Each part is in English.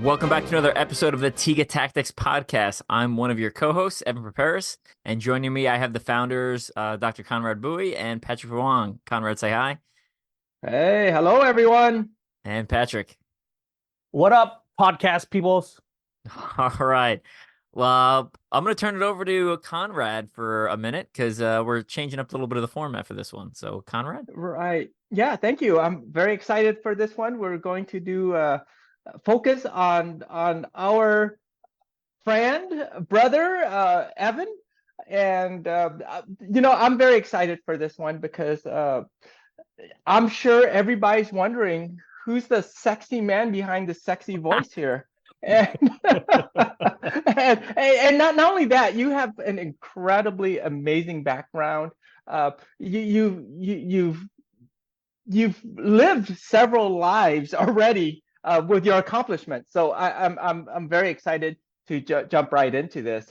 Welcome back to another episode of the Tiga Tactics podcast. I'm one of your co-hosts, Evan Perperis, and joining me, I have the founders, Dr. Conrad Bui and Patrick Vuong. Conrad, say hi. Hey, hello everyone. And Patrick. What up, podcast peoples? All right. Well, I'm going to turn it over to Conrad for a minute because we're changing up a little bit of the format for this one. So, Conrad? Right. Yeah, thank you. I'm very excited for this one. We're going to do focus on our friend, brother, Evan. And I'm very excited for this one because I'm sure everybody's wondering who's the sexy man behind the sexy voice here. And and not only that, you have an incredibly amazing background. You've lived several lives already with your accomplishments. So I'm very excited to jump right into this.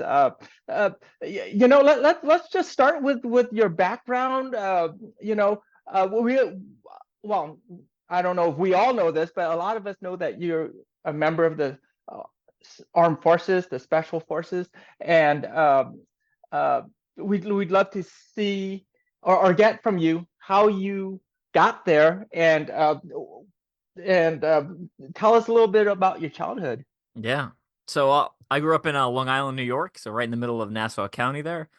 Let's just start with your background. We well, I don't know if we all know this, but a lot of us know that you're a member of the uh, armed forces, the special forces, and uh, we'd love to see or get from you how you got there and tell us a little bit about your childhood. Yeah. So, I grew up in Long Island, New York, so right in the middle of Nassau County there.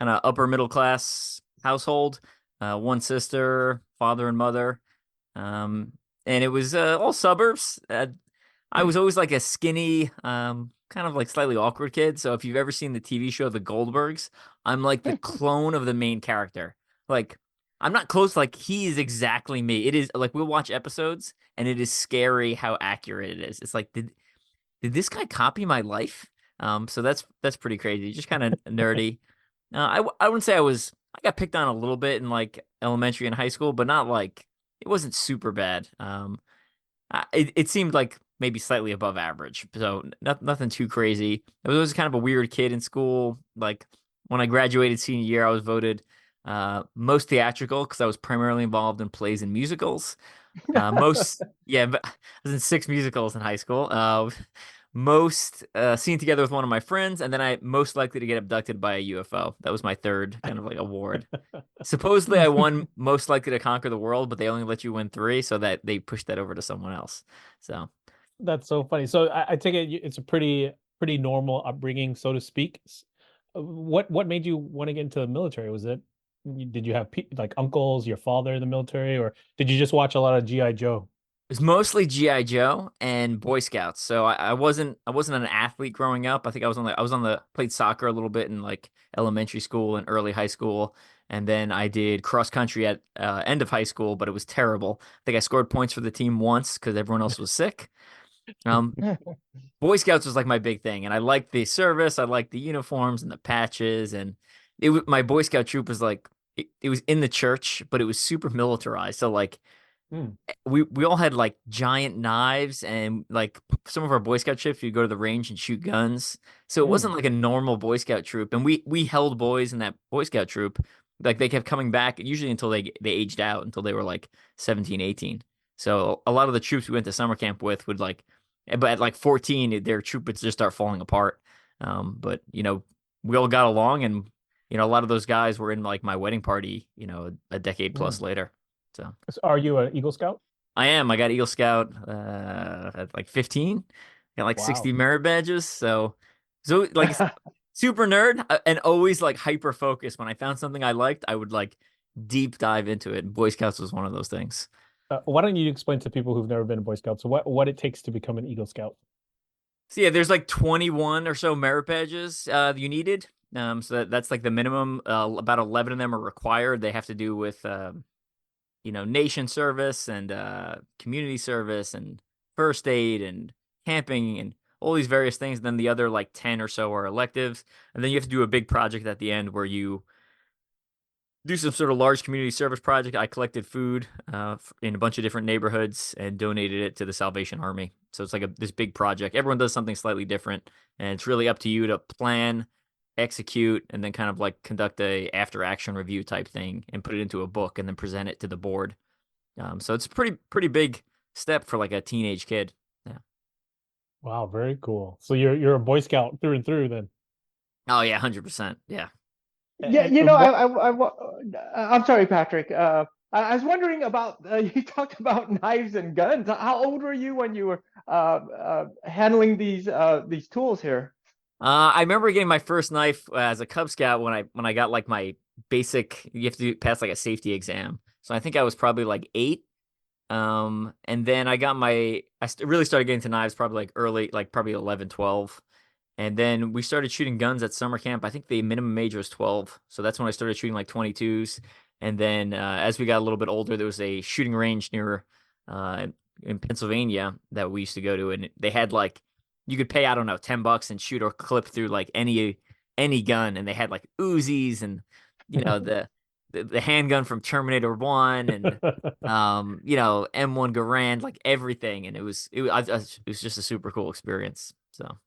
Kind of upper middle class household. One sister, father and mother. And it was all suburbs. I was always like a skinny, kind of like slightly awkward kid. So if you've ever seen the TV show The Goldbergs, I'm like the clone of the main character. Like I'm not close. Like he is exactly me. It is like we'll watch episodes, and it is scary how accurate it is. It's like did this guy copy my life? So that's pretty crazy. Just kind of nerdy. I wouldn't say I got picked on a little bit in like elementary and high school, but not like it wasn't super bad. It seemed like maybe slightly above average, so nothing too crazy. I was always kind of a weird kid in school. Like when I graduated senior year, I was voted most theatrical because I was primarily involved in plays and musicals. Yeah, but I was in six musicals in high school. Most seen together with one of my friends, and then I most likely to get abducted by a UFO. That was my third kind of like award. Supposedly, I won most likely to conquer the world, but they only let you win three, so that they pushed that over to someone else. So That's so funny. So I take it it's a pretty normal upbringing, so to speak. What made you want to get into the military? Did you have like uncles, your father in the military, or did you just watch a lot of GI Joe? it was mostly GI Joe and Boy Scouts. So I wasn't an athlete growing up. I think I was on the played soccer a little bit in like elementary school and early high school, and then I did cross country at end of high school, but it was terrible. I think I scored points for the team once because everyone else was sick. Um, Boy Scouts was like my big thing, and I liked the service. I liked the uniforms and the patches, and my Boy Scout troop was like it was in the church, but it was super militarized. So like Hmm. we all had like giant knives, and like some of our Boy Scout trips, you go to the range and shoot guns. So it wasn't Hmm. like a normal Boy Scout troop, and we held boys in that Boy Scout troop. Like they kept coming back usually until they aged out until they were like 17, 18. So a lot of the troops we went to summer camp with would like, but at like 14, their troop would just start falling apart. But we all got along, and a lot of those guys were in like my wedding party, a decade plus Hmm. later. So. So are you an Eagle Scout? I am. I got Eagle Scout at like 15. Got like 60 Wow. merit badges. So like super nerd and always like hyper focused. When I found something I liked, I would like deep dive into it. And Boy Scouts was one of those things. Why don't you explain to people who've never been a Boy Scout so what it takes to become an Eagle Scout? So yeah, there's like 21 or so merit badges you needed. So that's like the minimum. About 11 of them are required. They have to do with nation service and community service and first aid and camping and all these various things. And then the other like 10 or so are electives. And then you have to do a big project at the end where you do some sort of large community service project. I collected food in a bunch of different neighborhoods and donated it to the Salvation Army. So it's like this big project. Everyone does something slightly different, and it's really up to you to plan, execute, and then kind of like conduct a after action review type thing and put it into a book and then present it to the board. So it's a pretty big step for like a teenage kid. Yeah. Wow, very cool. So you're a Boy Scout through and through then. Oh yeah, 100%. Yeah. Yeah, And what I'm sorry, Patrick. I was wondering about you talked about knives and guns. How old were you when you were handling these tools here? I remember getting my first knife as a Cub Scout when I got like my basic. You have to pass like a safety exam. So I think I was probably like 8. And then I got really started getting to knives probably like early, like probably 11, 12. And then we started shooting guns at summer camp. I think the minimum age was 12. So that's when I started shooting like 22s. And then as we got a little bit older, there was a shooting range near uh, in Pennsylvania that we used to go to. And they had like, you could pay, I don't know, $10 and shoot or clip through like any gun. And they had like Uzis and, the handgun from Terminator 1 and, M1 Garand, like everything. And it was just a super cool experience. So.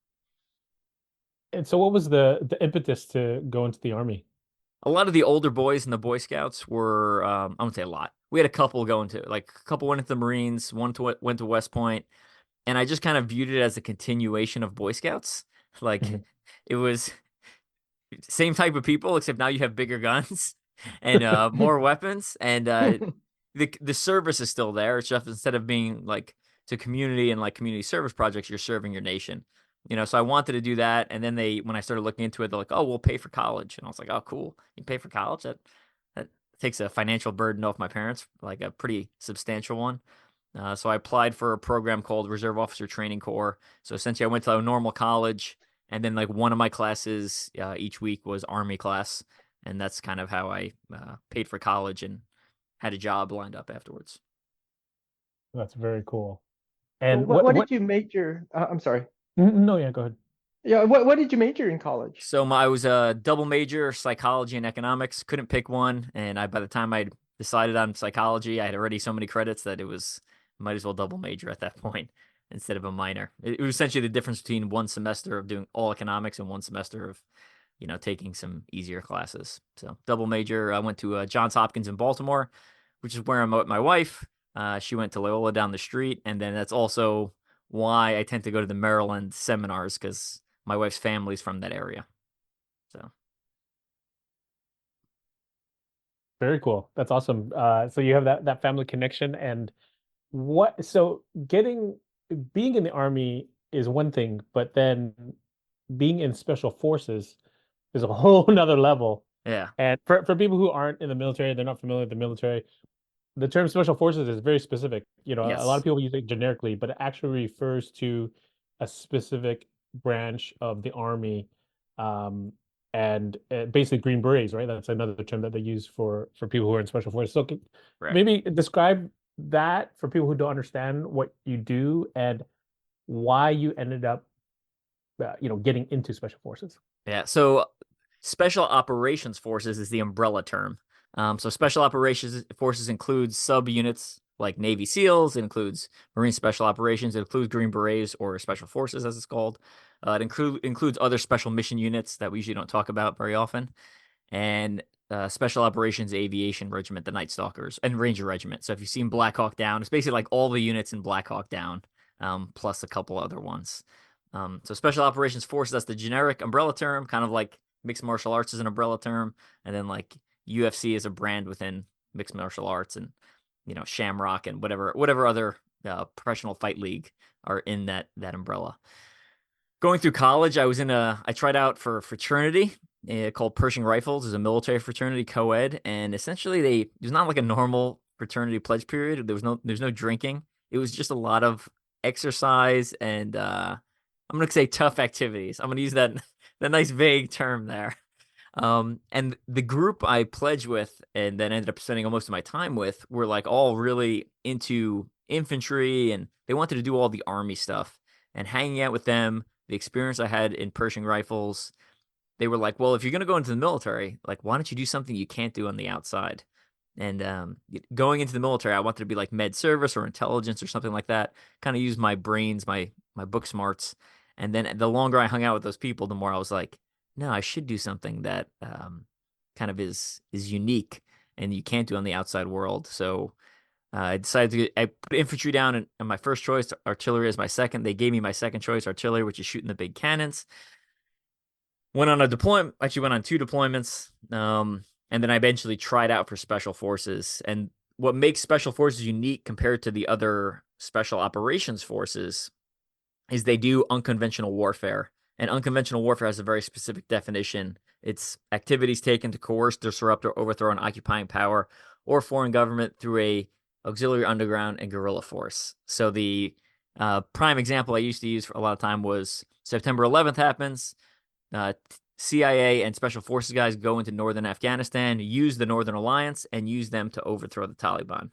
and so what was the impetus to go into the army? A lot of the older boys in the Boy Scouts were, I won't say a lot. We had a couple going to, like, a couple went into the Marines, went to West Point, and I just kind of viewed it as a continuation of Boy Scouts. Like, Mhm. it was same type of people, except now you have bigger guns and more weapons, and the service is still there. It's just instead of being like to community and like community service projects, you're serving your nation. So I wanted to do that, and then when I started looking into it, they're like, "Oh, we'll pay for college," and I was like, "Oh, cool, you pay for college? That takes a financial burden off my parents, like a pretty substantial one." So I applied for a program called Reserve Officer Training Corps. So essentially, I went to a normal college, and then like one of my classes each week was Army class, and that's kind of how I paid for college and had a job lined up afterwards. That's very cool. Well, And what did you major? I'm sorry. no, yeah, go ahead. Yeah, what did you major in college? So I was a double major, psychology and economics. Couldn't pick one, and by the time I decided on psychology, I had already so many credits that it was might as well double major at that point instead of a minor. It was essentially the difference between one semester of doing all economics and one semester of taking some easier classes. So double major. I went to Johns Hopkins in Baltimore, which is where I'm with my wife. She went to Loyola down the street, and then that's also why I tend to go to the Maryland seminars because my wife's family's from that area. So Very cool. That's awesome. So you have that family connection and so being in the army is one thing, but then being in special forces is a whole nother level. yeah, And for people who aren't in the military, they're not familiar with the military, the term special forces is very specific. A lot of yes, people use it generically, but it actually refers to a specific branch of the army. Um, and basically Green Berets, right? That's another term that they use for people who are in special forces. So right. maybe describe that for people who don't understand what you do and why you ended up, getting into special forces. Yeah. So special operations forces is the umbrella term. So special operations forces includes subunits like Navy SEALs. It includes Marine Special Operations. It includes Green Berets or Special Forces, as it's called. Includes other special mission units that we usually don't talk about very often, and Special Operations Aviation Regiment, the Night Stalkers, and Ranger Regiment. So if you've seen Black Hawk Down, it's basically like all the units in Black Hawk Down, plus a couple other ones. So Special Operations Force, that's the generic umbrella term, kind of like mixed martial arts is an umbrella term, and then like UFC is a brand within mixed martial arts, and Shamrock and whatever other professional fight league are in that umbrella. Going through college, I tried out for a fraternity called Pershing Rifles. It's a military fraternity, co-ed, and essentially there's not like a normal fraternity pledge period. There's no drinking. It was just a lot of exercise and I'm gonna say tough activities. I'm gonna use that nice vague term there. And the group I pledged with and then ended up spending most of my time with were like all really into infantry and they wanted to do all the army stuff. And hanging out with them, the experience I had in Pershing rifles, they were like, well, if you're going to go into the military, like, why don't you do something you can't do on the outside? And going into the military, I wanted to be like med service or intelligence or something like that. Kind of use my brains, my book smarts. And then the longer I hung out with those people, the more I was like, no, I should do something that kind of is unique and you can't do on the outside world. So I decided I put infantry down and my first choice, artillery as my second. They gave me my second choice, artillery, which is shooting the big cannons. Went on a deployment, actually went on 2 deployments. And then I eventually tried out for special forces. And what makes special forces unique compared to the other special operations forces is they do unconventional warfare. And unconventional warfare has a very specific definition. It's activities taken to coerce, disrupt, or overthrow an occupying power or foreign government through a auxiliary underground and guerrilla force. So the prime example I used to use for a lot of time was September 11th happens. CIA and special forces guys go into northern Afghanistan, use the Northern Alliance, and use them to overthrow the Taliban.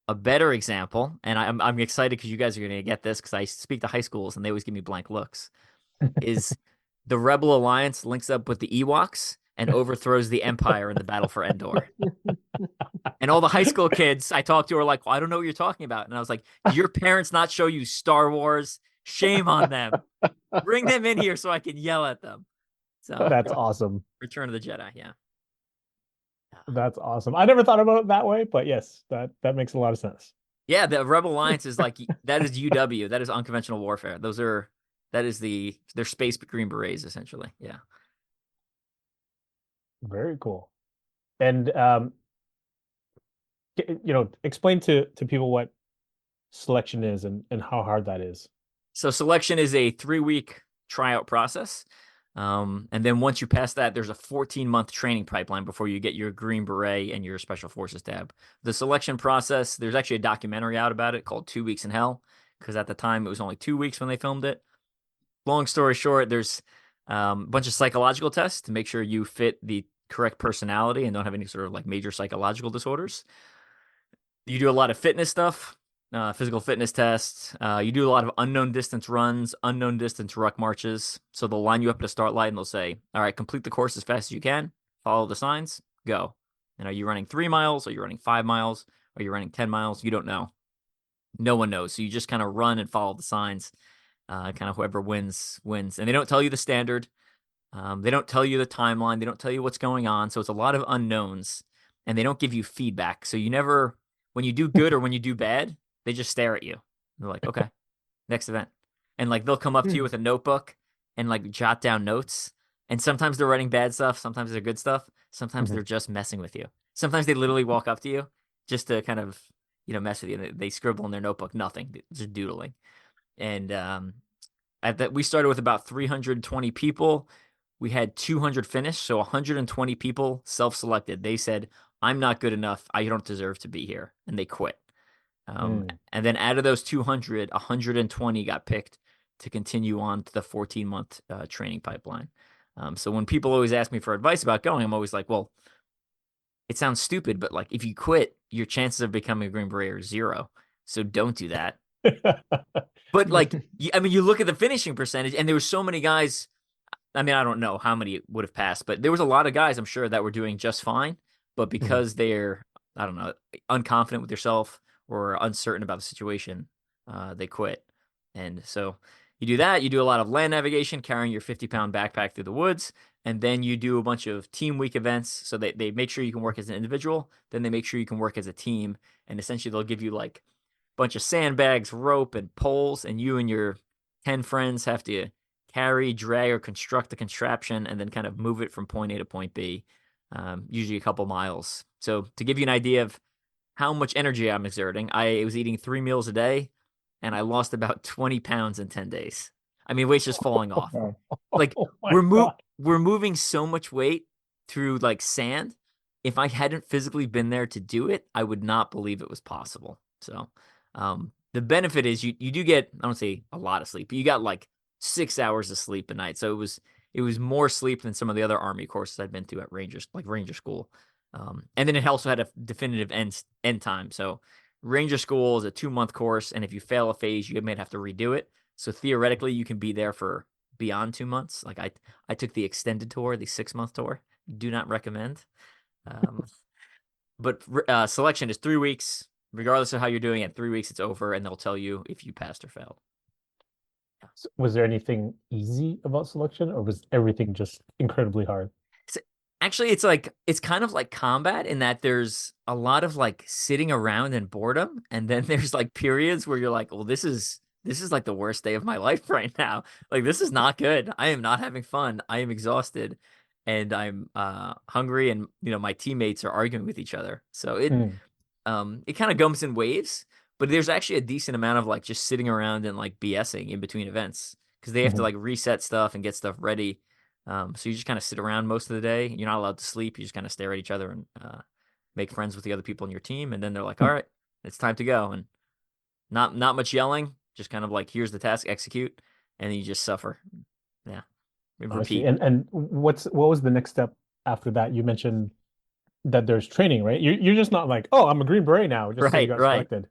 A better example, and I'm excited because you guys are going to get this because I speak to high schools and they always give me blank looks, is the Rebel Alliance links up with the Ewoks and overthrows the Empire in the Battle for Endor. And all the high school kids I talked to are like, well, I don't know what you're talking about. And I was like, do your parents not show you Star Wars? Shame on them. Bring them in here so I can yell at them. So That's awesome. Return of the Jedi, yeah. That's awesome. I never thought about it that way, but yes, that makes a lot of sense. Yeah, the Rebel Alliance is like that is UW. That is unconventional warfare. They're space Green Berets essentially. Yeah. Very cool. And explain to people what selection is and how hard that is. So selection is a 3-week tryout process. And then once you pass that, there's a 14-month training pipeline before you get your Green Beret and your Special Forces tab. The selection process, there's actually a documentary out about it called 2 Weeks in Hell, because at the time it was only 2 weeks when they filmed it. Long story short, there's a bunch of psychological tests to make sure you fit the correct personality and don't have any sort of like major psychological disorders. You do a lot of fitness stuff, physical fitness tests. You do a lot of unknown distance runs, unknown distance ruck marches. So they'll line you up at a start line and they'll say, all right, complete the course as fast as you can. Follow the signs, go. And are you running 3 miles? Are you running 5 miles? Are you running 10 miles? You don't know. No one knows. So you just kind of run and follow the signs. Kind of whoever wins. And they don't tell you the standard. They don't tell you the timeline. They don't tell you what's going on. So it's a lot of unknowns. And they don't give you feedback. So you never, when you do good or when you do bad, they just stare at you. They're like, okay, next event. And like they'll come up to you with a notebook and like jot down notes. And sometimes they're writing bad stuff. Sometimes they're good stuff. Sometimes they're just messing with you. Sometimes they literally walk up to you just to kind of, mess with you. They scribble in their notebook, nothing, just doodling. And we started with about 320 people. We had 200 finish, so 120 people self-selected. They said, I'm not good enough. I don't deserve to be here. And they quit. And then out of those 200, 120 got picked to continue on to the 14-month training pipeline. So when people always ask me for advice about going, I'm always like, well, it sounds stupid, but like if you quit, your chances of becoming a Green Beret are 0. So don't do that. But like, you look at the finishing percentage, and there were so many guys. I mean, I don't know how many would have passed, but there was a lot of guys I'm sure that were doing just fine. But because they're, I don't know, unconfident with yourself or uncertain about the situation, they quit. And so you do that. You do a lot of land navigation, carrying your 50-pound backpack through the woods. And then you do a bunch of team week events. So they make sure you can work as an individual. Then they make sure you can work as a team. And essentially they'll give you like a bunch of sandbags, rope, and poles. And you and your 10 friends have to carry, drag, or construct a contraption and then kind of move it from point A to point B, usually a couple miles. So to give you an idea of how much energy I'm exerting, I was eating 3 meals a day, and I lost about 20 pounds in 10 days. I mean, weight's just falling off. Like we're moving so much weight through like sand. If I hadn't physically been there to do it, I would not believe it was possible. So the benefit is you do get, I don't say a lot of sleep, but you got like 6 hours of sleep a night. So it was more sleep than some of the other Army courses I'd been to at Ranger School. And then it also had a definitive end time. So Ranger School is a 2-month course, and if you fail a phase, you may have to redo it. So theoretically, you can be there for beyond 2 months. Like I took the extended tour, the 6-month tour. Do not recommend. But selection is 3 weeks. Regardless of how you're doing it, 3 weeks, it's over, and they'll tell you if you passed or failed. Was there anything easy about selection, or was everything just incredibly hard? Actually, it's kind of like combat in that there's a lot of like sitting around and boredom, and then there's like periods where you're like, well, this is like the worst day of my life right now. Like this is not good. I am not having fun. I am exhausted, and I'm hungry, and my teammates are arguing with each other. So Mm, it kind of comes in waves, but there's actually a decent amount of like just sitting around and like BSing in between events because they have to mhm. like reset stuff and get stuff ready. So you just kind of sit around most of the day. You're not allowed to sleep. You just kind of stare at each other and make friends with the other people in your team. And then they're like, all right, it's time to go. And not much yelling, just kind of like, here's the task, execute. And then you just suffer. Yeah. I see. Repeat. And what was the next step after that? You mentioned that there's training, right? You're just not like, oh, I'm a Green Beret now, just because you Right, got right. selected.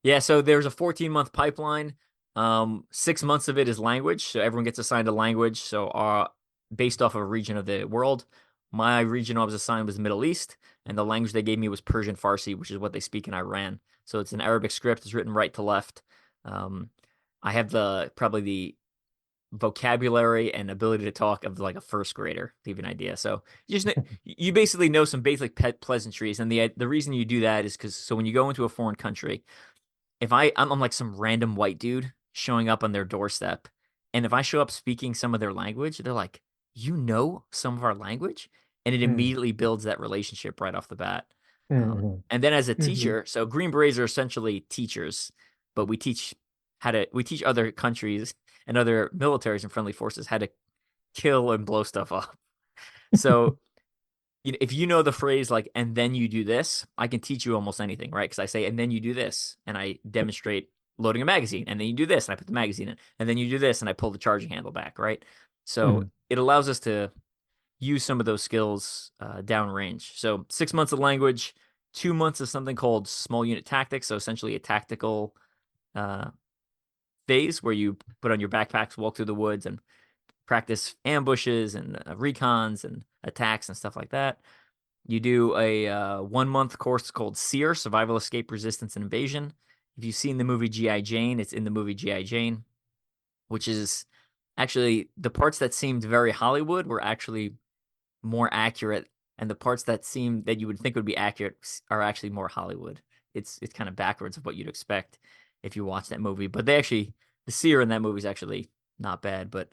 Yeah, so there's a 14-month pipeline. 6 months of it is language, so everyone gets assigned a language. So, based off of a region of the world, my region I was assigned was Middle East, and the language they gave me was Persian Farsi, which is what they speak in Iran. So it's an Arabic script. It's written right to left. Um, I have probably the vocabulary and ability to talk of like a first grader, to give you an idea. So you basically know some basic pet pleasantries, and the reason you do that is because so when you go into a foreign country if I'm like some random white dude showing up on their doorstep, and if I show up speaking some of their language, they're like, "You know some of our language," and it Mm, immediately builds that relationship right off the bat. mm, And then as a Mhm. teacher, so Green Berets are essentially teachers, but we teach other countries and other militaries and friendly forces how to kill and blow stuff up. So if you know the phrase like and then you do this, I can teach you almost anything, right? Because I say and then you do this and I demonstrate loading a magazine, and then you do this and I put the magazine in, and then you do this and I pull the charging handle back, right? So mm, it allows us to use some of those skills downrange. So 6 months of language, 2 months of something called small unit tactics, so essentially a tactical uh, phase where you put on your backpacks, walk through the woods, and practice ambushes and recons and attacks and stuff like that. You do a 1 month course called SEER, Survival, Escape, Resistance, and Invasion. If you've seen the movie G.I. Jane, it's in the movie G.I. Jane, which is actually the parts that seemed very Hollywood were actually more accurate, and the parts that seemed that you would think would be accurate are actually more Hollywood. It's kind of backwards of what you'd expect if you watch that movie. But the SEER in that movie is actually not bad. But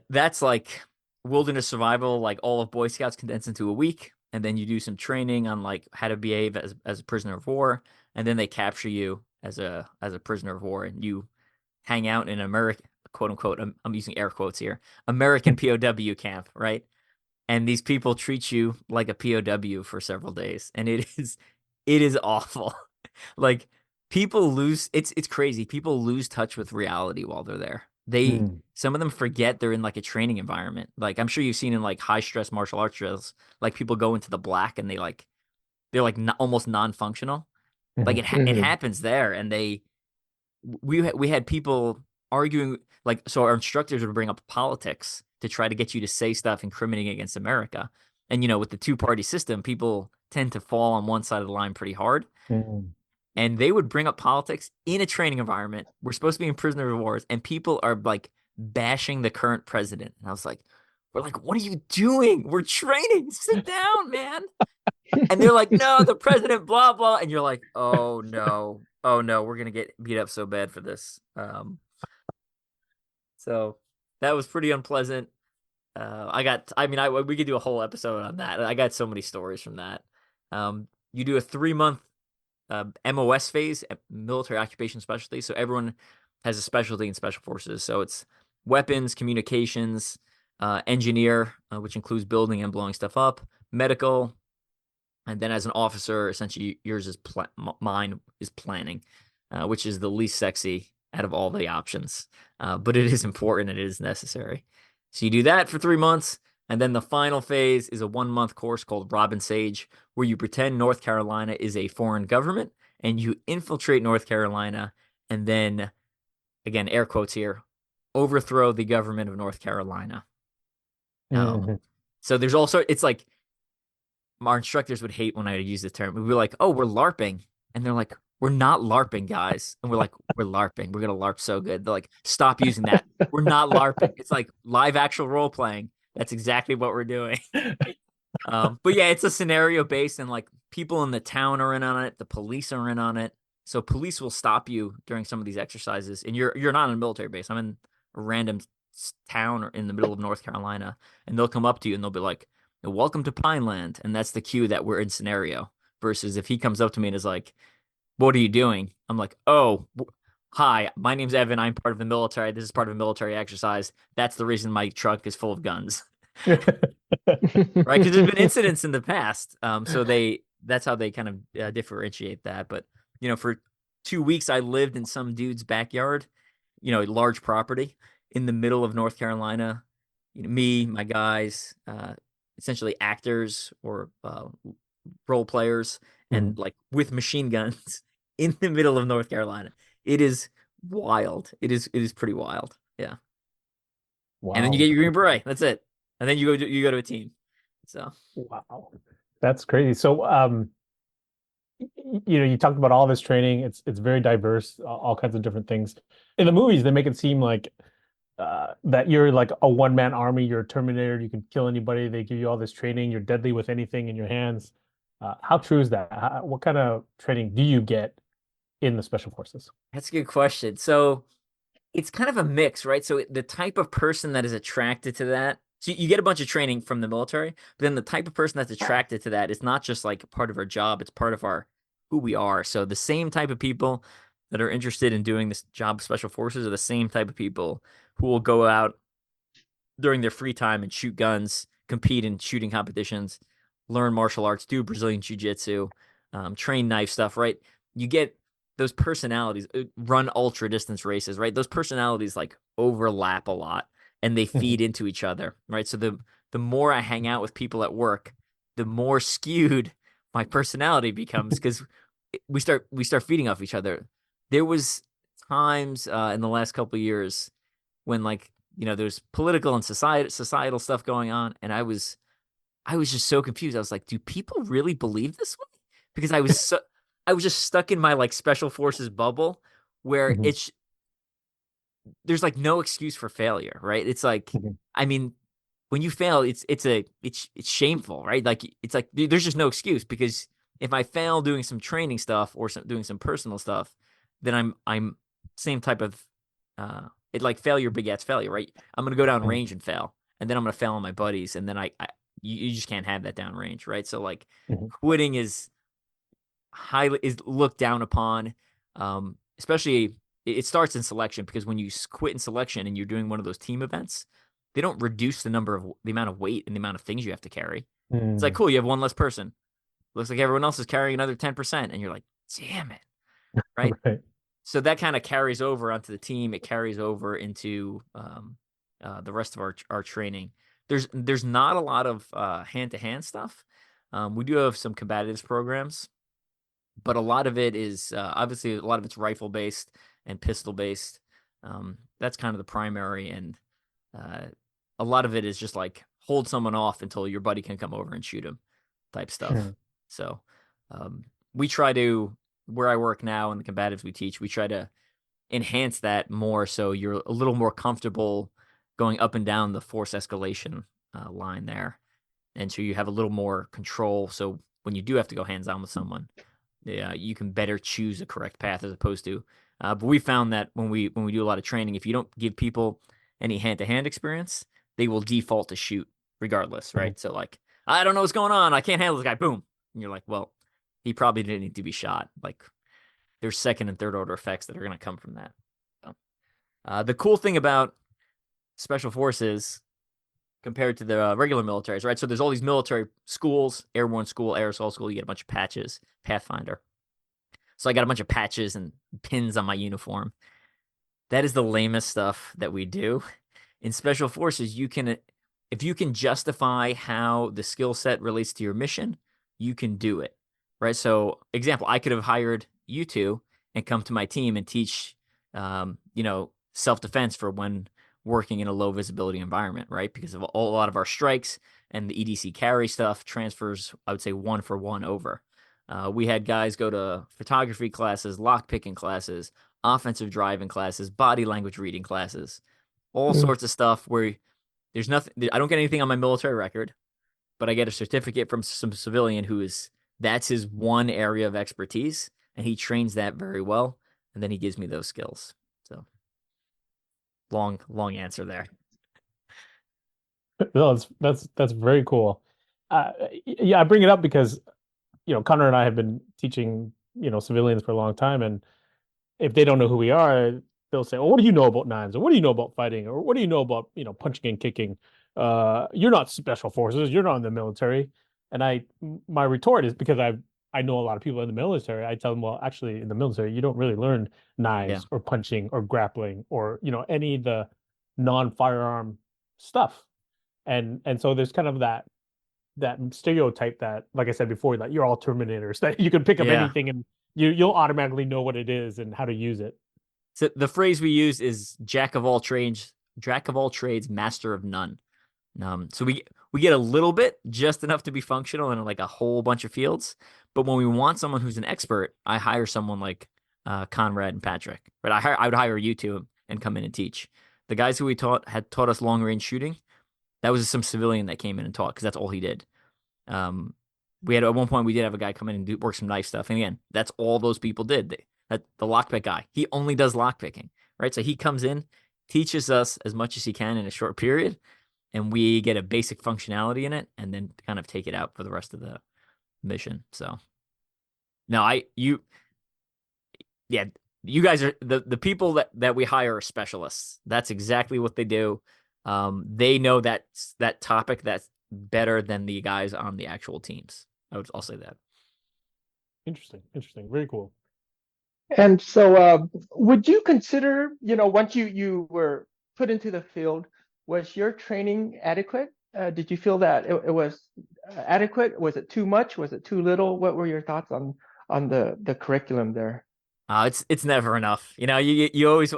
that's like wilderness survival, like all of Boy Scouts condensed into a week, and then you do some training on like how to behave as a prisoner of war, and then they capture you as a prisoner of war, and you hang out in American quote unquote. I'm using air quotes here, American POW camp, right? And these people treat you like a POW for several days, and it is awful. Like people lose it's crazy. People lose touch with reality while they're there. mm. Some of them forget they're in like a training environment. Like I'm sure you've seen in like high stress martial arts drills, like people go into the black and they're like almost non-functional. Like Mhm. it Mhm. happens there, and we had people arguing like so our instructors would bring up politics to try to get you to say stuff incriminating against America. And with the two-party system, people tend to fall on one side of the line pretty hard. Mm. And they would bring up politics in a training environment. We're supposed to be in prisoner of wars, and people are like bashing the current president. And I was like, we're like, what are you doing? We're training. Sit down, man. And they're like, no, the president, blah, blah. And you're like, oh no. Oh no, we're gonna get beat up so bad for this. So that was pretty unpleasant. We could do a whole episode on that. I got so many stories from that. You do a 3 month MOS phase, military occupation specialty. So everyone has a specialty in special forces. So it's weapons, communications, engineer, which includes building and blowing stuff up, medical, and then as an officer, essentially mine is planning, which is the least sexy out of all the options. But it is important and it is necessary. So you do that for 3 months. And then the final phase is a 1 month course called Robin Sage, where you pretend North Carolina is a foreign government and you infiltrate North Carolina and then, again, air quotes here, overthrow the government of North Carolina. Mhm. So there's also, it's like our instructors would hate when I use the term. We'd be like, "Oh, we're LARPing," and they're like, "We're not LARPing, guys." And we're like, "We're LARPing. We're gonna LARP so good." They're like, "Stop using that. We're not LARPing. It's like live actual role playing." That's exactly what we're doing. But yeah, it's a scenario based, and like people in the town are in on it, the police are in on it. So police will stop you during some of these exercises, and you're not on a military base. I'm in a random town or in the middle of North Carolina, and they'll come up to you and they'll be like, "Welcome to Pineland," and that's the cue that we're in scenario. Versus if he comes up to me and is like, "What are you doing?" I'm like, "Oh, hi, my name's Evan. I'm part of the military. This is part of a military exercise. That's the reason my truck is full of guns." Right? Because there's been incidents in the past. So that's how they kind of differentiate that. But for 2 weeks, I lived in some dude's backyard, large property in the middle of North Carolina. Me, my guys, essentially actors or role players, and like with machine guns in the middle of North Carolina. It is wild. It is pretty wild. Yeah. And then you Wow. get your Green Beret. That's it. And then you go to a team. So Wow. That's crazy. So, you talked about all this training. It's very diverse, all kinds of different things. In the movies, they make it seem like that you're like a one-man army. You're a Terminator. You can kill anybody. They give you all this training. You're deadly with anything in your hands. How true is that? What kind of training do you get in the special forces? that's a good question. So it's kind of a mix, right? So the type of person that is attracted to that, so you get a bunch of training from the military, but then the type of person that's attracted to that is not just like part of our job, it's part of our who we are. So the same type of people that are interested in doing this job of special forces are the same type of people who will go out during their free time and shoot guns, compete in shooting competitions, learn martial arts, do Brazilian jiu-jitsu, train knife stuff, right? You get those personalities, run ultra distance races, right? Those personalities like overlap a lot and they feed into each other, right? So the more I hang out with people at work, the more skewed my personality becomes because we start feeding off each other. There was times in the last couple of years when like there's political and societal stuff going on, and I was just so confused. I was like, do people really believe this way? Because I was just stuck in my like special forces bubble where Mhm. there's like no excuse for failure, right? It's like, Mhm. I mean, when you fail, it's shameful, right? Like it's like there's just no excuse because if I fail doing some training stuff or doing some personal stuff, then I'm same type of it like failure begets failure, right? I'm gonna go down Mhm. range and fail, and then I'm gonna fail on my buddies, and then you just can't have that down range, right? So like Mhm. quitting is looked down upon, especially it starts in selection because when you quit in selection and you're doing one of those team events, they don't reduce the amount of weight and the amount of things you have to carry. It's like, Mm. cool, you have one less person. Looks like everyone else is carrying another 10%, and you're like, damn it, right? Right. So that kind of carries over onto the team. It carries over into the rest of our training. There's not a lot of hand to hand stuff. We do have some combatives programs, but a lot of it is obviously a lot of it's rifle based and pistol based. That's kind of the primary, and uh, a lot of it is just like hold someone off until your buddy can come over and shoot him, type stuff. Mhm. So we try to where I work now and the combatives we teach, we try to enhance that more so you're a little more comfortable going up and down the force escalation line there, and so you have a little more control. So when you do have to go hands on with someone, yeah, you can better choose a correct path as opposed to. But we found that when we do a lot of training, if you don't give people any hand to hand experience, they will default to shoot regardless, Mhm. right? So like, I don't know what's going on. I can't handle this guy. Boom, and you're like, well, he probably didn't need to be shot. Like, there's second and third order effects that are going to come from that. So, the cool thing about special forces compared to the regular militaries, right? So there's all these military schools, airborne school, air assault school. You get a bunch of patches, Pathfinder. So I got a bunch of patches and pins on my uniform. That is the lamest stuff that we do. In special forces, if you can justify how the skill set relates to your mission, you can do it, right? So, example, I could have hired you two and come to my team and teach, self defense for when working in a low visibility environment, right? Because of a lot of our strikes and the EDC carry stuff transfers, I would say 1-for-1 over. We had guys go to photography classes, lock picking classes, offensive driving classes, body language reading classes, all Mm. sorts of stuff where there's nothing. I don't get anything on my military record, but I get a certificate from some civilian that's his one area of expertise, and he trains that very well, and then he gives me those skills. So long answer there. No, that's very cool. Yeah, I bring it up because Conrad and I have been teaching civilians for a long time, and if they don't know who we are, they'll say, "Oh, what do you know about nines? Or what do you know about fighting? Or what do you know about punching and kicking? You're not special forces. You're not in the military." And my retort is because I know a lot of people in the military. I tell them, well, actually, in the military, you don't really learn Yeah. knives or punching or grappling or any of the non-firearm stuff. And so there's kind of that stereotype that, like I said before, that you're all Terminators, that you can pick up Yeah. anything and you'll automatically know what it is and how to use it. So the phrase we use is jack of all trades, master of none. So we get a little bit, just enough to be functional in like a whole bunch of fields. But when we want someone who's an expert, I hire someone like Conrad and Patrick. But I would hire you two and come in and teach. The guys who had taught us long range shooting, that was some civilian that came in and taught because that's all he did. We had at one point we did have a guy come in and work some knife stuff, and again, that's all those people did. The lockpick guy, he only does lockpicking, right? So he comes in, teaches us as much as he can in a short period, and we get a basic functionality in it, and then kind of take it out for the rest of the mission. So, no, you guys are the people that we hire are specialists. That's exactly what they do. They know that topic that's better than the guys on the actual teams. I'll say that. Interesting. Very cool. And so, would you consider, once you were put into the field, was your training adequate? Did you feel that it was adequate? Was it too much? Was it too little? What were your thoughts on the curriculum there? It's never enough. You always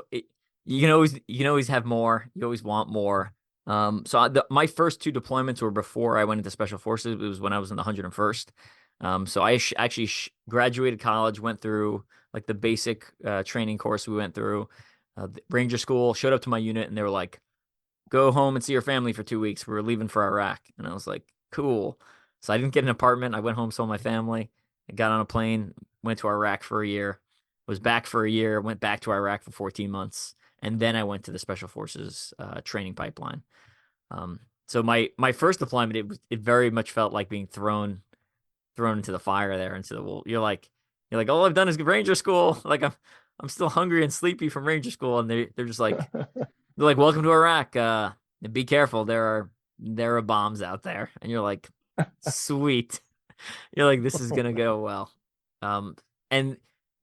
you can always have more. You always want more. My first two deployments were before I went into special forces. It was when I was in the 101st. So I actually graduated college, went through like the basic training course we went through, Ranger school, showed up to my unit, and they were like, "Go home and see your family for 2 weeks. We're leaving for Iraq." And I was like, "Cool." So I didn't get an apartment. I went home, saw my family, I got on a plane, went to Iraq for a year, was back for a year, went back to Iraq for 14 months, and then I went to the special forces training pipeline. So my first deployment, it very much felt like being thrown into the fire there, into the wall. You're like, all I've done is Ranger school. Like I'm still hungry and sleepy from Ranger school, and they're just like, welcome to Iraq. Be careful. There are bombs out there, and you're like, sweet. You're like, this is gonna go well. And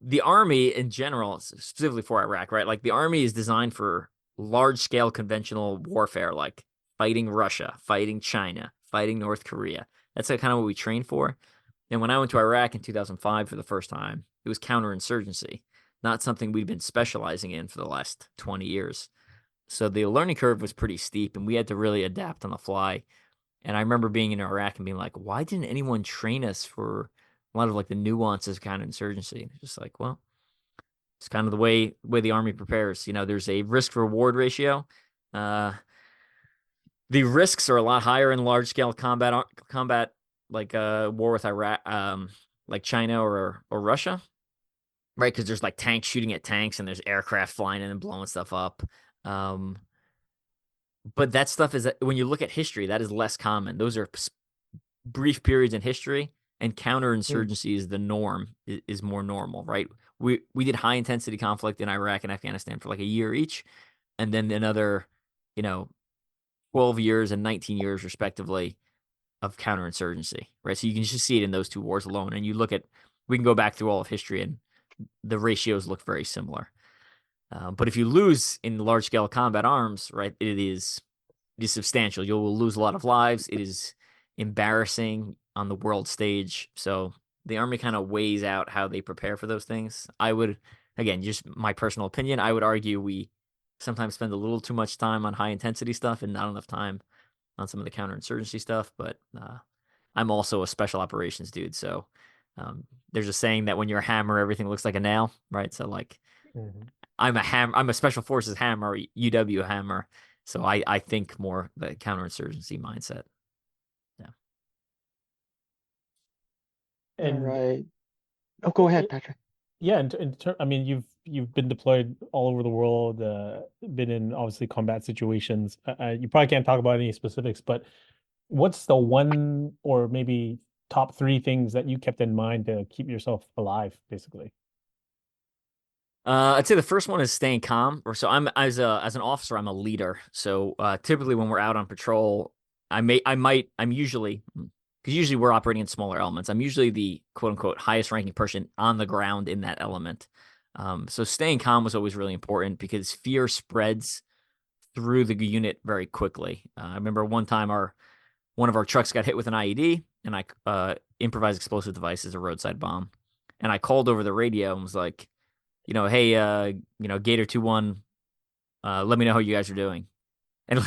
the Army in general, specifically for Iraq, right? Like the Army is designed for large scale conventional warfare, like fighting Russia, fighting China, fighting North Korea. That's kind of what we train for. And when I went to Iraq in 2005 for the first time, it was counterinsurgency, not something we've been specializing in for the last 20 years. So the learning curve was pretty steep, and we had to really adapt on the fly. And I remember being in Iraq and being like, why didn't anyone train us for a lot of like the nuances of counterinsurgency? Just like, well, it's kind of the way the Army prepares. There's a risk reward ratio. The risks are a lot higher in large scale combat like war with Iraq, like China or Russia, right? Because there's like tanks shooting at tanks, and there's aircraft flying in and blowing stuff up. But that stuff is, when you look at history, that is less common. Those are brief periods in history, and counterinsurgency is the norm, is more normal, right? We did high intensity conflict in Iraq and Afghanistan for like a year each, and then another, 12 years and 19 years respectively of counterinsurgency, right? So you can just see it in those two wars alone. And we can go back through all of history, and the ratios look very similar. But if you lose in large scale combat arms, right, it is substantial. You'll lose a lot of lives. It is embarrassing on the world stage. So the Army kind of weighs out how they prepare for those things. I would, again, just my personal opinion, I would argue we sometimes spend a little too much time on high intensity stuff and not enough time on some of the counterinsurgency stuff. But I'm also a special operations dude. So there's a saying that when you're a hammer, everything looks like a nail, right? So like, I'm a special forces hammer, UW hammer, So I think more the counterinsurgency mindset. Yeah. All And right. Oh, go ahead, Patrick. yeah, I mean, you've been deployed all over the world, been in obviously combat situations. You probably can't talk about any specifics, but what's the one or maybe top three things that you kept in mind to keep yourself alive, basically? I'd say the first one is staying calm. Or so I'm as an officer, I'm a leader. So typically when we're out on patrol, I'm usually because usually we're operating in smaller elements. I'm usually the quote unquote highest ranking person on the ground in that element. So staying calm was always really important because fear spreads through the unit very quickly. I remember one time one of our trucks got hit with an IED, and I improvised explosive device as a roadside bomb, and I called over the radio and was like, hey, Gator 2-1, let me know how you guys are doing. And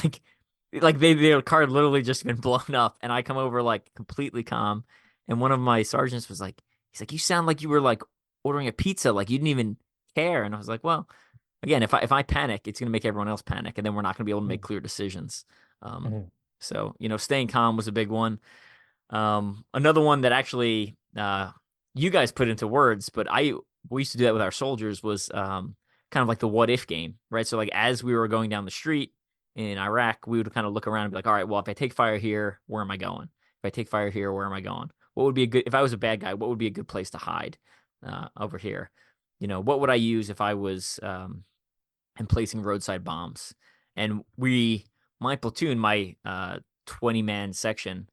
like their car had literally just been blown up, and I come over like completely calm, and one of my sergeants was like, he's like, you sound like you were like ordering a pizza, like you didn't even care. And I was like, well, again, if I panic, it's gonna make everyone else panic, and then we're not gonna be able to make clear decisions. Um, Mhm. so staying calm was a big one. Another one that actually you guys put into words, but we used to do that with our soldiers was kind of like the what if game, right? So like as we were going down the street in Iraq, we would kind of look around and be like, all right, well, if I take fire here, where am I going? If I take fire here, where am I going? What would be a good if I was a bad guy? What would be a good place to hide over here? What would I use if I was and placing roadside bombs? And my platoon, my 20-man section,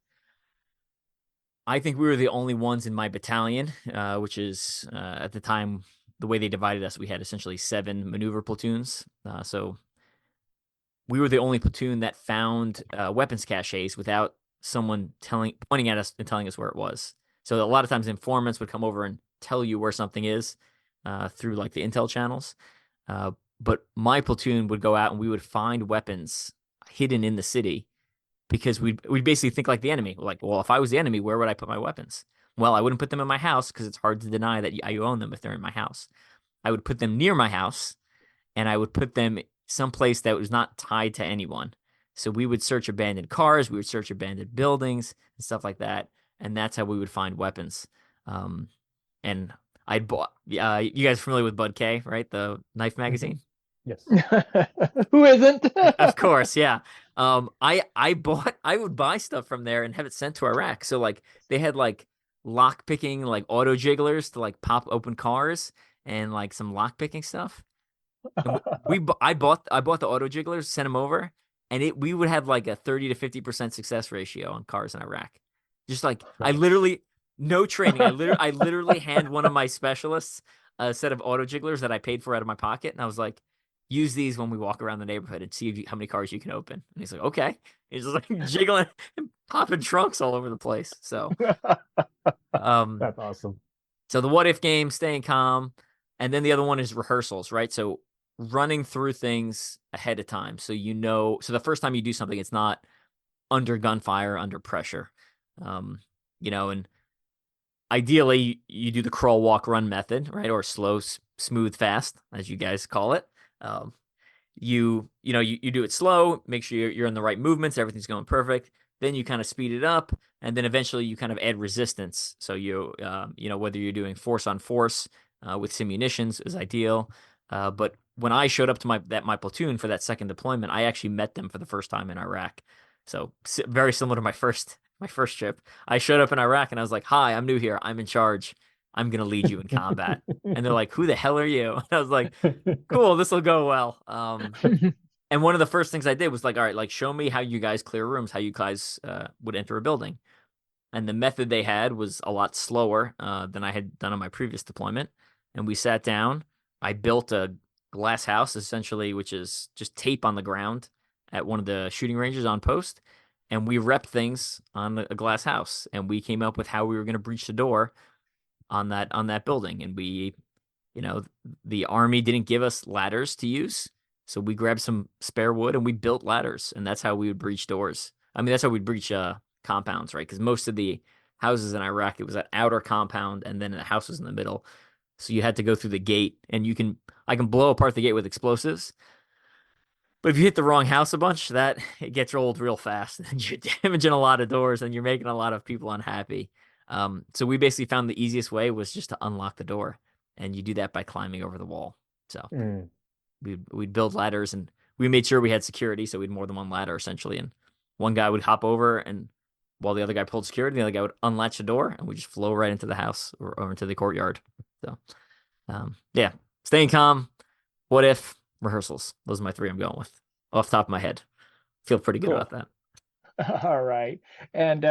I think we were the only ones in my battalion, which is at the time, the way they divided us, we had essentially 7 maneuver platoons. So we were the only platoon that found weapons caches without someone pointing at us and telling us where it was. So a lot of times informants would come over and tell you where something is through like the intel channels. But my platoon would go out and we would find weapons hidden in the city because we'd basically think like the enemy. Like, well, if I was the enemy, where would I put my weapons? Well, I wouldn't put them in my house because it's hard to deny that you own them if they're in my house. I would put them near my house, and I would put them someplace that was not tied to anyone. So we would search abandoned cars, we would search abandoned buildings and stuff like that, and that's how we would find weapons. And I'd bought. You guys familiar with Bud K, right? The knife magazine. Yes. Who isn't? Of course, yeah. I would buy stuff from there and have it sent to Iraq. So like they had like lock picking like auto jigglers to like pop open cars and like some lock picking stuff. And I bought the auto jigglers, sent them over, and we would have like a 30 to 50% success ratio on cars in Iraq. Just like I Nice. literally no training. I literally hand one of my specialists a set of auto jigglers that I paid for out of my pocket, and I was like, use these when we walk around the neighborhood and see how many cars you can open. And he's like, okay. He's just like jiggling and popping trunks all over the place. So, That's awesome. so the what if game, staying calm, and then the other one is rehearsals, right? So running through things ahead of time, so so the first time you do something, it's not under gunfire, under pressure, and ideally you do the crawl, walk, run method, right, or slow, smooth, fast, as you guys call it. Um, you do it slow, make sure you're in the right movements, everything's going perfect. Then you kind of speed it up, and then eventually you kind of add resistance. So whether you're doing force on force with simunitions is ideal. But when I showed up to my platoon for that second deployment, I actually met them for the first time in Iraq. So very similar to my first trip. I showed up in Iraq and I was like, "Hi, I'm new here. I'm in charge. I'm gonna lead you in combat." And they're like, "Who the hell are you?" And I was like, cool, this will go well. And one of the first things I did was like, all right, like show me how you guys clear rooms, how you guys would enter a building. And the method they had was a lot slower than I had done on my previous deployment. And we sat down. I built a glass house, essentially, which is just tape on the ground at one of the shooting ranges on post. And we repped things on a glass house. And we came up with how we were going to breach the door on that building. And the army didn't give us ladders to use. So we grabbed some spare wood and we built ladders. And that's how we would breach doors. I mean, that's how we'd breach compounds, right? Because most of the houses in Iraq, it was that outer compound and then the house was in the middle. So you had to go through the gate, and I can blow apart the gate with explosives. But if you hit the wrong house a bunch, that it gets old real fast, and you're damaging a lot of doors, and you're making a lot of people unhappy. So we basically found the easiest way was just to unlock the door, and you do that by climbing over the wall. So Mm. we'd build ladders, and we made sure we had security, so we'd more than one ladder essentially, and one guy would hop over, and while the other guy pulled security, the other guy would unlatch the door, and we just flow right into the house or into the courtyard. So yeah, staying calm. What if rehearsals? Those are my three I'm going with off the top of my head. Feel pretty good Cool. about that. All right. And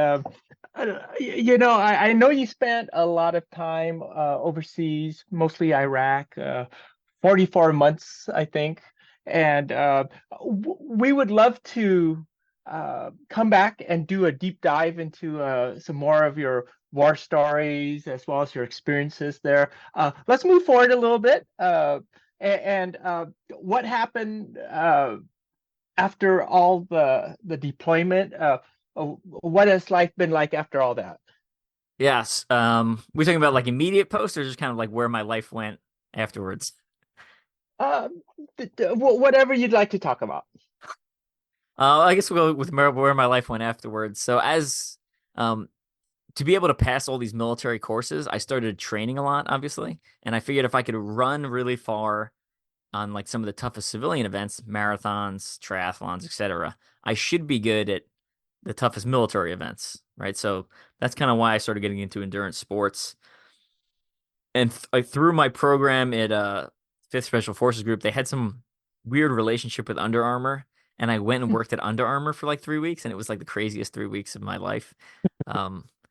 you know, I know you spent a lot of time overseas, mostly Iraq, 44 months, I think. And we would love to come back and do a deep dive into some more of your war stories as well as your experiences there. Let's move forward a little bit. And what happened after all the deployment? What has life been like after all that? Yes. We talking about like immediate posts or just kind of like where my life went afterwards? Uh, Whatever you'd like to talk about. I guess we'll go with where my life went afterwards. So as to be able to pass all these military courses, I started training a lot, obviously, and I figured if I could run really far on like some of the toughest civilian events, marathons, triathlons, etc., I should be good at the toughest military events, right? So that's kind of why I started getting into endurance sports. And through my program at Fifth Special Forces Group, they had some weird relationship with Under Armour, and I went and worked at Under Armour for like 3 weeks, and it was like the craziest 3 weeks of my life.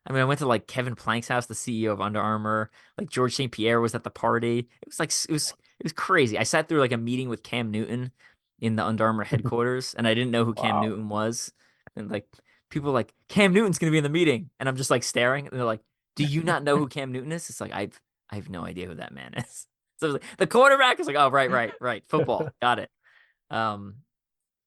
I mean, I went to like Kevin Plank's house, the CEO of Under Armour. Like George St. Pierre was at the party. It was like it was crazy. I sat through like a meeting with Cam Newton in the Under Armour headquarters, and I didn't know who Cam Wow. Newton was. And like people were like, Cam Newton's gonna be in the meeting, and I'm just like staring, and they're like, "Do you not know who Cam Newton is?" It's like I have no idea who that man is. So like, the quarterback is like, oh, right. Football. Got it. Um,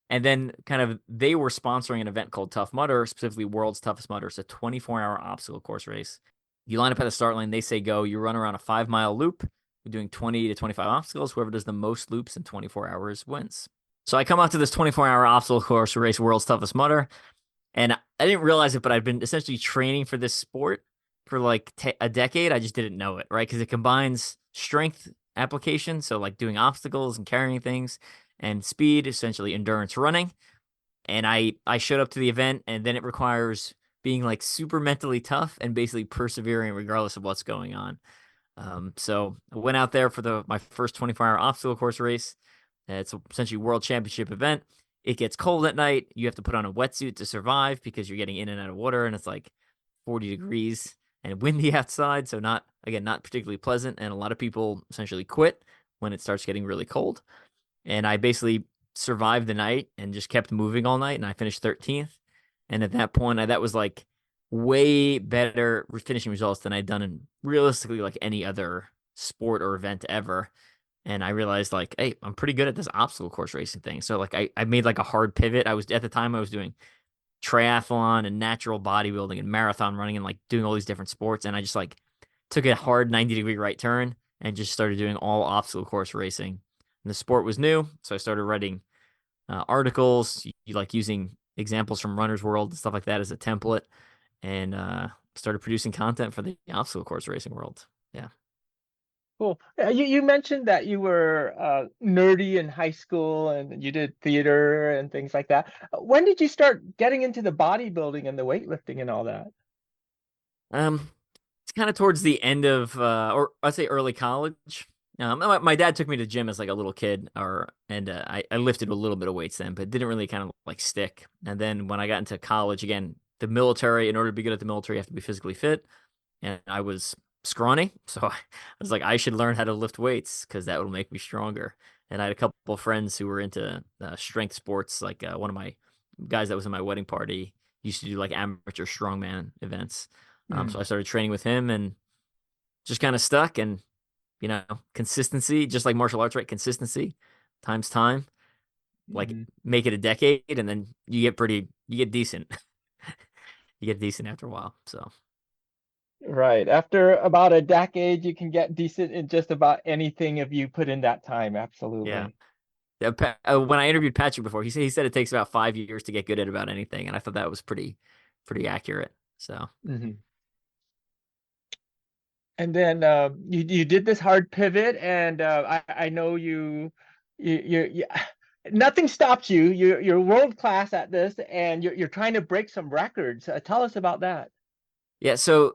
and then kind of they were sponsoring an event called Tough Mudder, specifically World's Toughest Mudder. It's a 24-hour obstacle course race. You line up at the start line, they say go, you run around a 5-mile loop. You're doing 20 to 25 obstacles. Whoever does the most loops in 24 hours wins. So I come out to this 24-hour obstacle course race, World's Toughest Mudder. And I didn't realize it, but I've been essentially training for this sport for like a decade. I just didn't know it, right? Because it combines strength application, so like doing obstacles and carrying things, and speed, essentially endurance running. And I showed up to the event, and then it requires being like super mentally tough and basically persevering regardless of what's going on. So I went out there for my first 24-hour obstacle course race. It's essentially a world championship event. It gets cold at night. You have to put on a wetsuit to survive because you're getting in and out of water, and it's like 40 degrees and windy outside. So not particularly pleasant. And a lot of people essentially quit when it starts getting really cold. And I basically survived the night and just kept moving all night. And I finished 13th. And at that point, that was like way better finishing results than I'd done in realistically like any other sport or event ever. And I realized like, hey, I'm pretty good at this obstacle course racing thing. So like I made like a hard pivot. I was at the time I was doing triathlon and natural bodybuilding and marathon running and like doing all these different sports. And I just like took a hard 90-degree right turn and just started doing all obstacle course racing. And the sport was new. So I started writing articles, like using examples from Runner's World and stuff like that as a template, and started producing content for the obstacle course racing world. Yeah. Cool. You mentioned that you were nerdy in high school and you did theater and things like that. When did you start getting into the bodybuilding and the weightlifting and all that? It's kind of towards the end of, or I'd say early college. My dad took me to gym as like a little kid, and I lifted a little bit of weights then, but it didn't really kind of like stick. And then when I got into college, again, the military, in order to be good at the military, you have to be physically fit, and I was scrawny, so I was like, I should learn how to lift weights because that will make me stronger. And I had a couple of friends who were into strength sports, like one of my guys that was in my wedding party used to do like amateur strongman events. So I started training with him and just kind of stuck. And consistency, just like martial arts, right? Consistency times time, like make it a decade, and then you get decent. You get decent after a while. So Right. After about a decade, you can get decent in just about anything if you put in that time. yeah. Absolutely. When I interviewed Patrick before, he said it takes about 5 years to get good at about anything, and I thought that was pretty accurate. So Mhm. And then you did this hard pivot, and I know you nothing stops you. You're world class at this, and you're trying to break some records. Tell us about that. yeah, so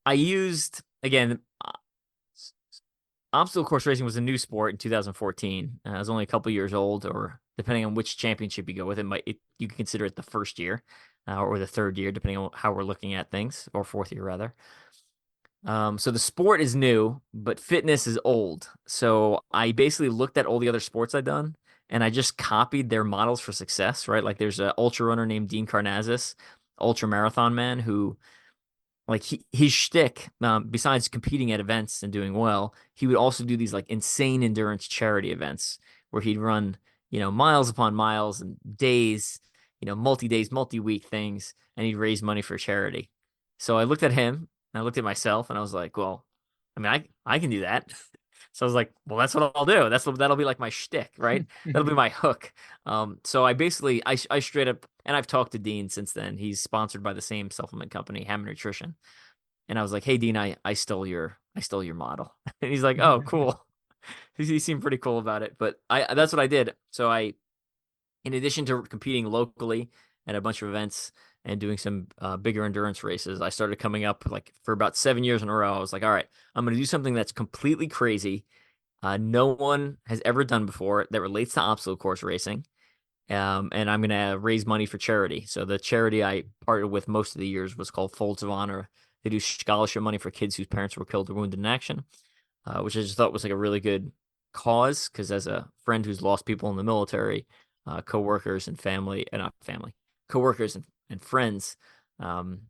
I used again. Obstacle course racing was a new sport in 2014. It was only a couple years old, or depending on which championship you go with, you can consider it the first year or the third year, depending on how we're looking at things, or fourth year rather. So the sport is new, but fitness is old. So I basically looked at all the other sports I'd done, and I just copied their models for success. Right, like there's an ultra runner named Dean Karnazes, ultra marathon man, who like his shtick, besides competing at events and doing well, he would also do these like insane endurance charity events where he'd run, miles upon miles and days, multi days, multi week things, and he'd raise money for charity. So I looked at him and I looked at myself and I was like, well, I mean, I can do that. So I was like, well, that's what I'll do. That'll be like my shtick, right? That'll be my hook. So I basically I straight up, and I've talked to Dean since then. He's sponsored by the same supplement company, Hammond Nutrition. And I was like, hey Dean, I stole your model. And he's like, oh, cool. He seemed pretty cool about it. But that's what I did. So in addition to competing locally at a bunch of events and doing some bigger endurance races, I started coming up like for about 7 years in a row. I was like, all right, I'm going to do something that's completely crazy. No one has ever done before that relates to obstacle course racing. And I'm going to raise money for charity. So the charity I partnered with most of the years was called Folds of Honor. They do scholarship money for kids whose parents were killed or wounded in action, which I just thought was like a really good cause. Because as a friend who's lost people in the military, coworkers and family, and not family, coworkers and friends, um,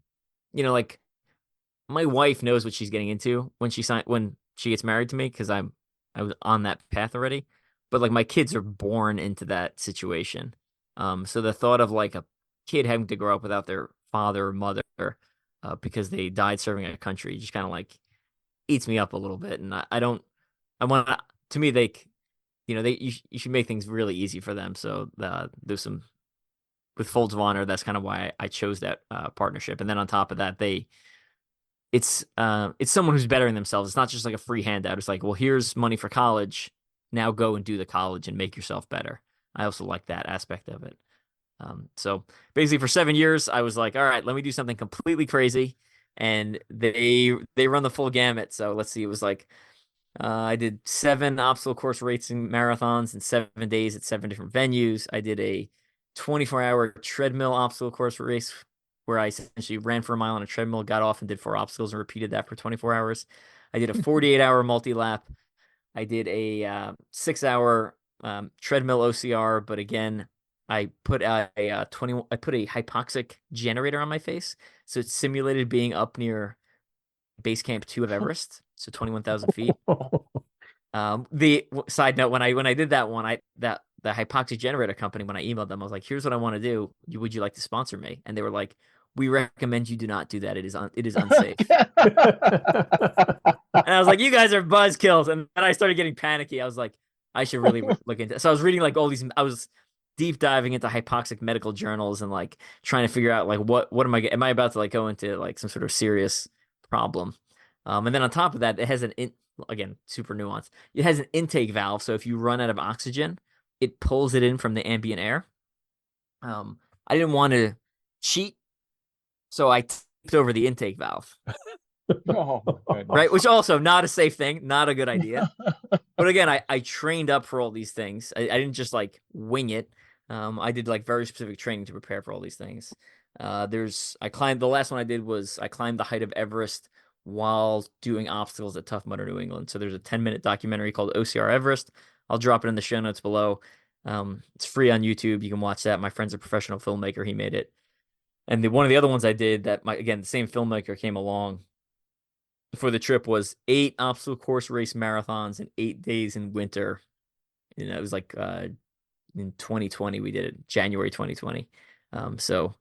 like my wife knows what she's getting into when she gets married to me because I was on that path already. But like my kids are born into that situation. So the thought of like a kid having to grow up without their father or mother because they died serving a country just kind of like eats me up a little bit. And I don't I want to me they you should make things really easy for them. So there's some with Folds of Honor. That's kind of why I chose that partnership. And then on top of that, it's someone who's bettering themselves. It's not just like a free handout. It's like, well, here's money for college. Now go and do the college and make yourself better. I also like that aspect of it. So basically, for 7 years, I was like, all right, let me do something completely crazy, and they run the full gamut. So let's see, it was like I did 7 obstacle course racing marathons in 7 days at 7 different venues. I did a 24-hour treadmill obstacle course race where I essentially ran for a mile on a treadmill, got off and did 4 obstacles and repeated that for 24 hours. I did a 48-hour multi-lap. I did a 6-hour treadmill OCR, but again, I put I put a hypoxic generator on my face, so it simulated being up near base camp 2 of Everest, so 21,000 feet. The side note, when I did that one, the hypoxic generator company, when I emailed them, I was like, here's what I want to do. Would you like to sponsor me? And they were like, we recommend you do not do that. It is unsafe. And I was like, you guys are buzzkills. And then I started getting panicky. I was like, I should really look into it. So I was reading like all these, I was deep diving into hypoxic medical journals and like trying to figure out like what am I about to like go into like some sort of serious problem. And then on top of that, it has again, super nuanced. It has an intake valve. So if you run out of oxygen, it pulls it in from the ambient air. I didn't want to cheat, so I tipped over the intake valve. Oh my goodness. Right, which also not a safe thing, not a good idea. But again, I trained up for all these things. I didn't just like wing it. I did like very specific training to prepare for all these things. I climbed, the last one I did was I climbed the height of Everest while doing obstacles at Tough Mudder, New England. So there's a 10-minute documentary called OCR Everest. I'll drop it in the show notes below. It's free on YouTube. You can watch that. My friend's a professional filmmaker. He made it. And one of the other ones I did that again, the same filmmaker came along for the trip was 8 obstacle course race marathons in 8 days in winter. It was like in 2020 we did it, January 2020. So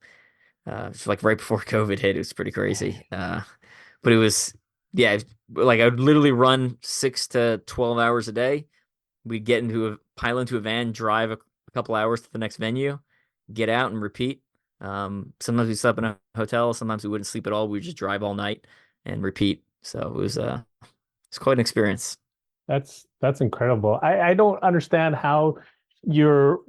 it's like right before COVID hit. It was pretty crazy. But it was, yeah, like I would literally run 6 to 12 hours a day, we'd pile into a van, drive a couple hours to the next venue, get out and repeat. Sometimes we slept in a hotel, sometimes we wouldn't sleep at all. We would just drive all night and repeat. So it's quite an experience. That's incredible. I don't understand how your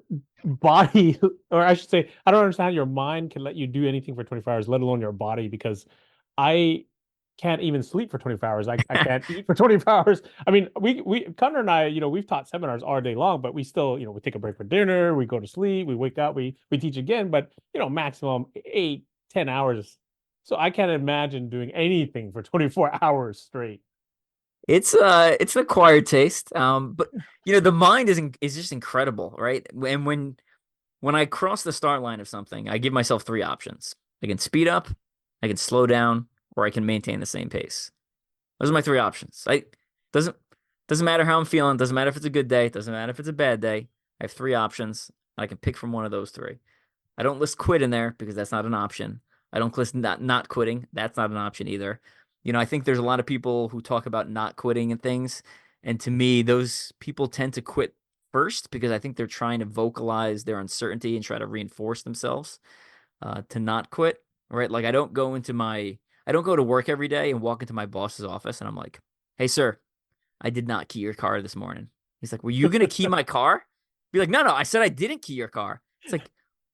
body, or I should say, I don't understand how your mind can let you do anything for 24 hours, let alone your body, because I can't even sleep for 24 hours. I can't eat for 24 hours. I mean, Connor and I, we've taught seminars all day long, but we still, we take a break for dinner, we go to sleep, we wake up, we teach again, but maximum 8, 10 hours. So I can't imagine doing anything for 24 hours straight. It's an acquired taste. But the mind is just incredible, right? And when I cross the start line of something, I give myself three options. I can speed up, I can slow down, or I can maintain the same pace. Those are my three options. Doesn't matter how I'm feeling, doesn't matter if it's a good day, doesn't matter if it's a bad day. I have three options. I can pick from one of those three. I don't list quit in there because that's not an option. I don't list not quitting. That's not an option either. I think there's a lot of people who talk about not quitting and things. And to me, those people tend to quit first because I think they're trying to vocalize their uncertainty and try to reinforce themselves to not quit. Right? Like I don't go to work every day and walk into my boss's office and I'm like, "Hey, sir, I did not key your car this morning." He's like, "Were you going to key my car?" Be like, "No, I said I didn't key your car." It's like,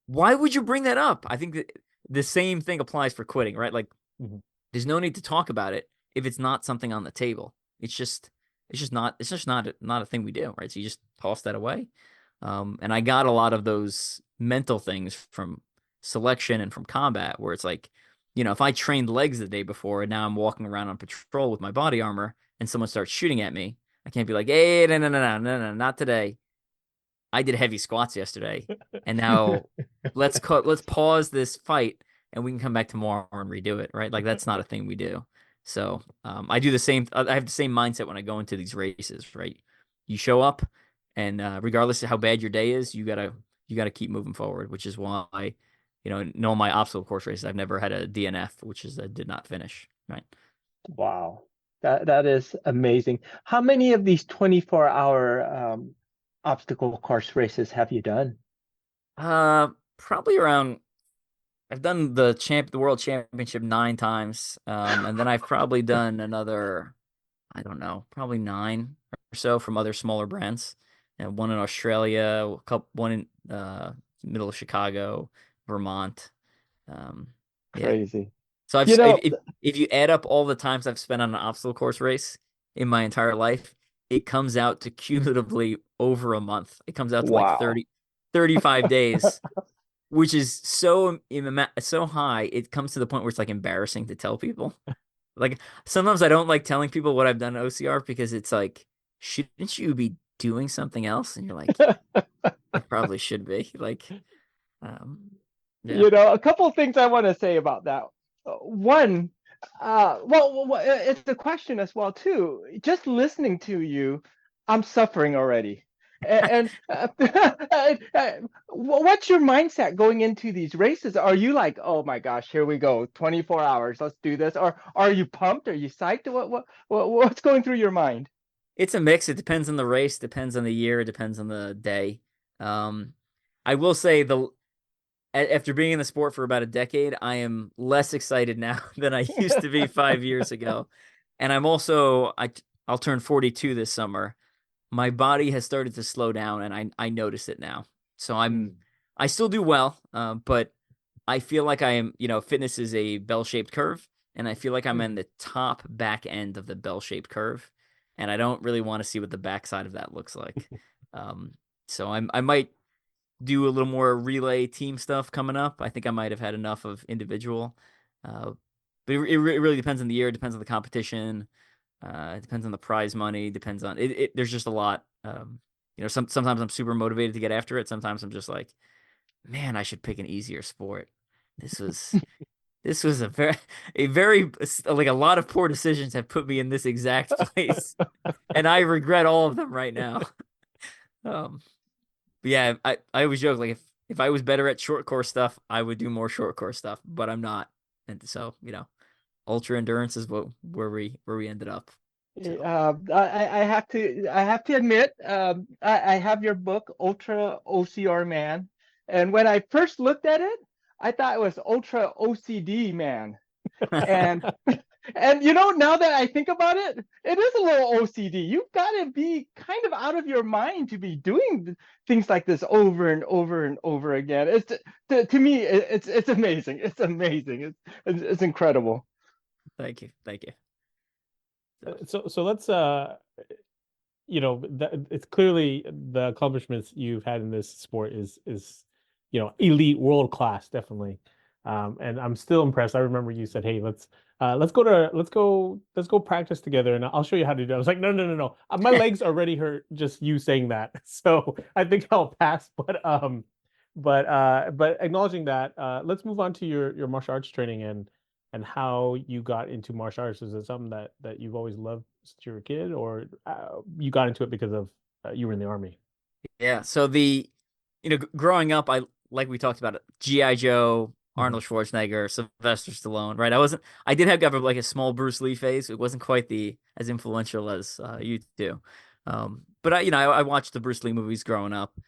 why would you bring that up? I think that the same thing applies for quitting, right? Like, there's no need to talk about it if it's not something on the table. It's just not a thing we do, right? So you just toss that away. And I got a lot of those mental things from selection and from combat where it's like, if I trained legs the day before and now I'm walking around on patrol with my body armor and someone starts shooting at me, I can't be like, "Hey, no, not today. I did heavy squats yesterday, and now let's pause this fight and we can come back tomorrow and redo it," right? Like that's not a thing we do. So I do the same. I have the same mindset when I go into these races, right? You show up, and regardless of how bad your day is, you gotta keep moving forward, which is why, in all my obstacle course races, I've never had a DNF, which is I did not finish, right? Wow, that is amazing. How many of these 24-hour obstacle course races have you done? Probably around. I've done the world championship 9 times, and then I've probably done another, I don't know, probably 9 or so from other smaller brands, and one in Australia, one in middle of Chicago, Vermont. Yeah. Crazy. So You know, if you add up all the times I've spent on an obstacle course race in my entire life, it comes out to cumulatively over a month. It comes out to like wow. 35 days, which is so high. It comes to the point where it's like embarrassing to tell people. Like sometimes I don't like telling people what I've done at OCR because it's like, shouldn't you be doing something else? And you're like, I probably should be. Like, yeah. A couple of things I want to say about that. One, it's a question as well too. Just listening to you, I'm suffering already. And what's your mindset going into these races? Are you like, "Oh my gosh, here we go, 24 hours, let's do this," or are you pumped? Are you psyched? What's going through your mind? It's a mix. It depends on the race, depends on the year, it depends on the day. I will say after being in the sport for about a decade, I am less excited now than I used to be 5 years ago. And I'll turn 42 this summer. My body has started to slow down and I notice it now. So I still do well, but I feel like I am, fitness is a bell-shaped curve, and I feel like I'm in the top back end of the bell-shaped curve, and I don't really want to see what the backside of that looks like. So I might do a little more relay team stuff coming up. I think I might have had enough of individual. But it really depends on the year, depends on the competition, it depends on the prize money, depends on it. There's just a lot. Sometimes I'm super motivated to get after it. Sometimes I'm just like, man, I should pick an easier sport. This was a very like a lot of poor decisions have put me in this exact place, and I regret all of them right now. But yeah, I always joke like if I was better at short course stuff, I would do more short course stuff, but I'm not, and so ultra endurance is where we ended up. So I have to admit, I have your book, Ultra-OCR Man, and when I first looked at it, I thought it was Ultra OCD Man, and and now that I think about it, it is a little OCD. You've got to be kind of out of your mind to be doing things like this over and over and over again. It's to me, it's amazing. It's amazing. It's incredible. thank you, thank you. So let's that it's clearly the accomplishments you've had in this sport is elite, world class, definitely. And I'm still impressed. I remember you said, "Hey, let's go practice together, and I'll show you how to do it." I was like, "No, no, no, no. My legs already hurt just you saying that." So I think I'll pass. But acknowledging that, let's move on to your martial arts training and how you got into martial arts. Is it something that you've always loved since you were a kid, or you got into it because of you were in the army? Yeah. So growing up, like we talked about it, GI Joe, Mhm. Arnold Schwarzenegger, Sylvester Stallone, right? I did have like a small Bruce Lee phase. It wasn't quite as influential as you do. But I watched the Bruce Lee movies growing up.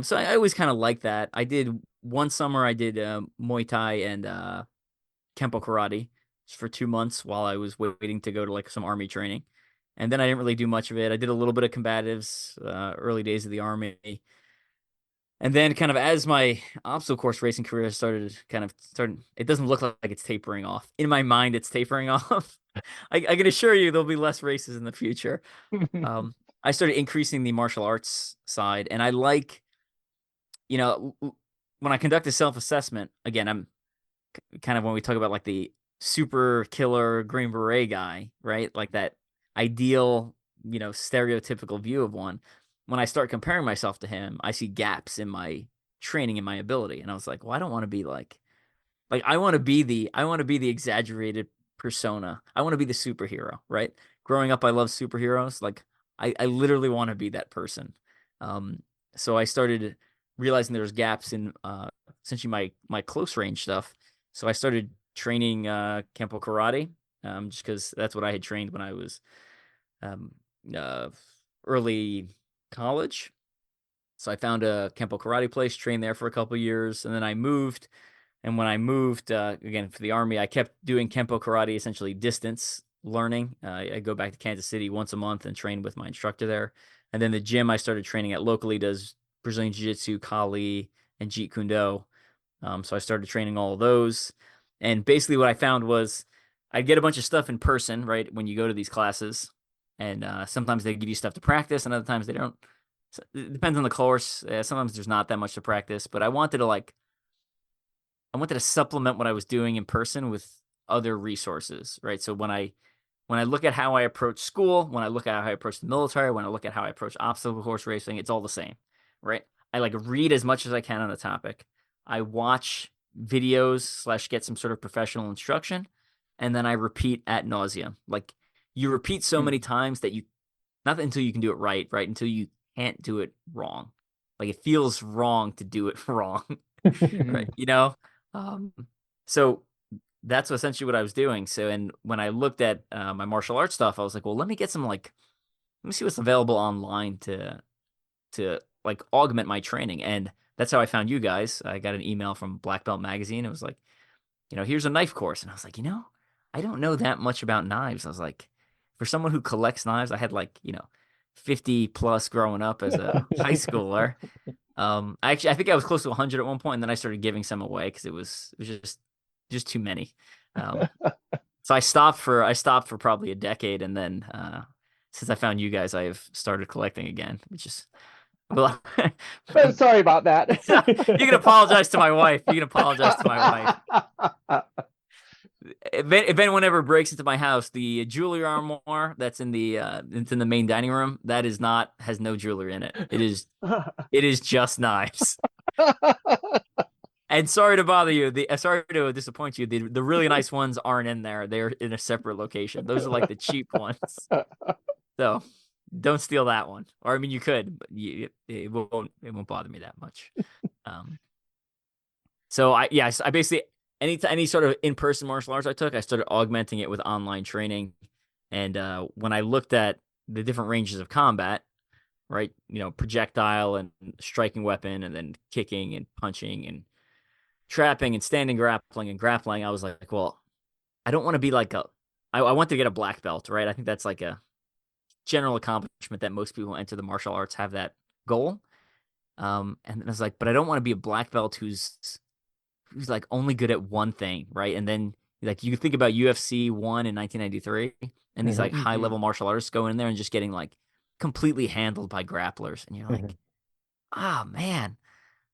So I always kind of liked that. I did one summer, I did Muay Thai and Kempo karate for 2 months while I was waiting to go to like some army training. And then I didn't really do much of it. I did a little bit of combatives, early days of the army. And then kind of as my obstacle course racing career started, it doesn't look like it's tapering off. In my mind, it's tapering off. I can assure you there'll be less races in the future. I started increasing the martial arts side, and I like, when I conduct a self-assessment, again, I'm kind of when we talk about like the super killer Green Beret guy, right? Like that ideal, stereotypical view of one. When I start comparing myself to him, I see gaps in my training and my ability. And I was like, well, I don't want to be like I want to be the exaggerated persona. I want to be the superhero, right? Growing up, I love superheroes. Like I literally want to be that person. Um, so I started realizing there was gaps in essentially my close range stuff. So I started training Kempo karate, just because that's what I had trained when I was um, uh, early college. So I found a Kempo karate place, trained there for a couple years, and then I moved. And when I moved, again, for the Army, I kept doing Kempo karate, essentially distance learning. I go back to Kansas City once a month and train with my instructor there. And then the gym I started training at locally does Brazilian Jiu Jitsu, Kali, and Jeet Kune Do. So I started training all of those. And basically, what I found was I get a bunch of stuff in person, right, when you go to these classes. And sometimes they give you stuff to practice, and other times they don't. So it depends on the course. Sometimes there's not that much to practice, but I wanted to supplement what I was doing in person with other resources, right? So when I look at how I approach school, when I look at how I approach the military, when I look at how I approach obstacle course racing, it's all the same, right? I like read as much as I can on the topic. I watch videos / get some sort of professional instruction, and then I repeat ad nauseum. Like you repeat so many times that not until you can do it right, right? Until you can't do it wrong. Like it feels wrong to do it wrong, right? Um, so that's essentially what I was doing. So, and when I looked at my martial arts stuff, I was like, well, let me see what's available online to like augment my training. And that's how I found you guys. I got an email from Black Belt Magazine. It was like, here's a knife course. And I was like, I don't know that much about knives. I was like, for someone who collects knives, I had 50 plus growing up as a high schooler. I think I was close to 100 at one point, and then I started giving some away because it was just too many. Um, so I stopped for probably a decade, and then since I found you guys, I have started collecting again, which is well, Sorry about that. you can apologize to my wife. You can apologize to my wife. If anyone ever breaks into my house, the jewelry armoire that's it's in the main dining room, has no jewelry in it. It is just knives. And sorry to bother you. Sorry to disappoint you. The really nice ones aren't in there. They're in a separate location. Those are like the cheap ones. So don't steal that one. Or I mean, you could, but it won't bother me that much. So I basically any sort of in-person martial arts I took, I started augmenting it with online training, And when I looked at the different ranges of combat, right, projectile and striking weapon, and then kicking and punching and trapping and standing grappling and grappling, I was like, well, I don't want to be like I want to get a black belt, right? I think that's like a general accomplishment that most people who enter the martial arts have that goal. And I was like, but I don't want to be a black belt who's like only good at one thing, right? And then like you think about UFC 1 in 1993, and these like high level martial artists going in there and just getting like completely handled by grapplers, and you're like, ah, man,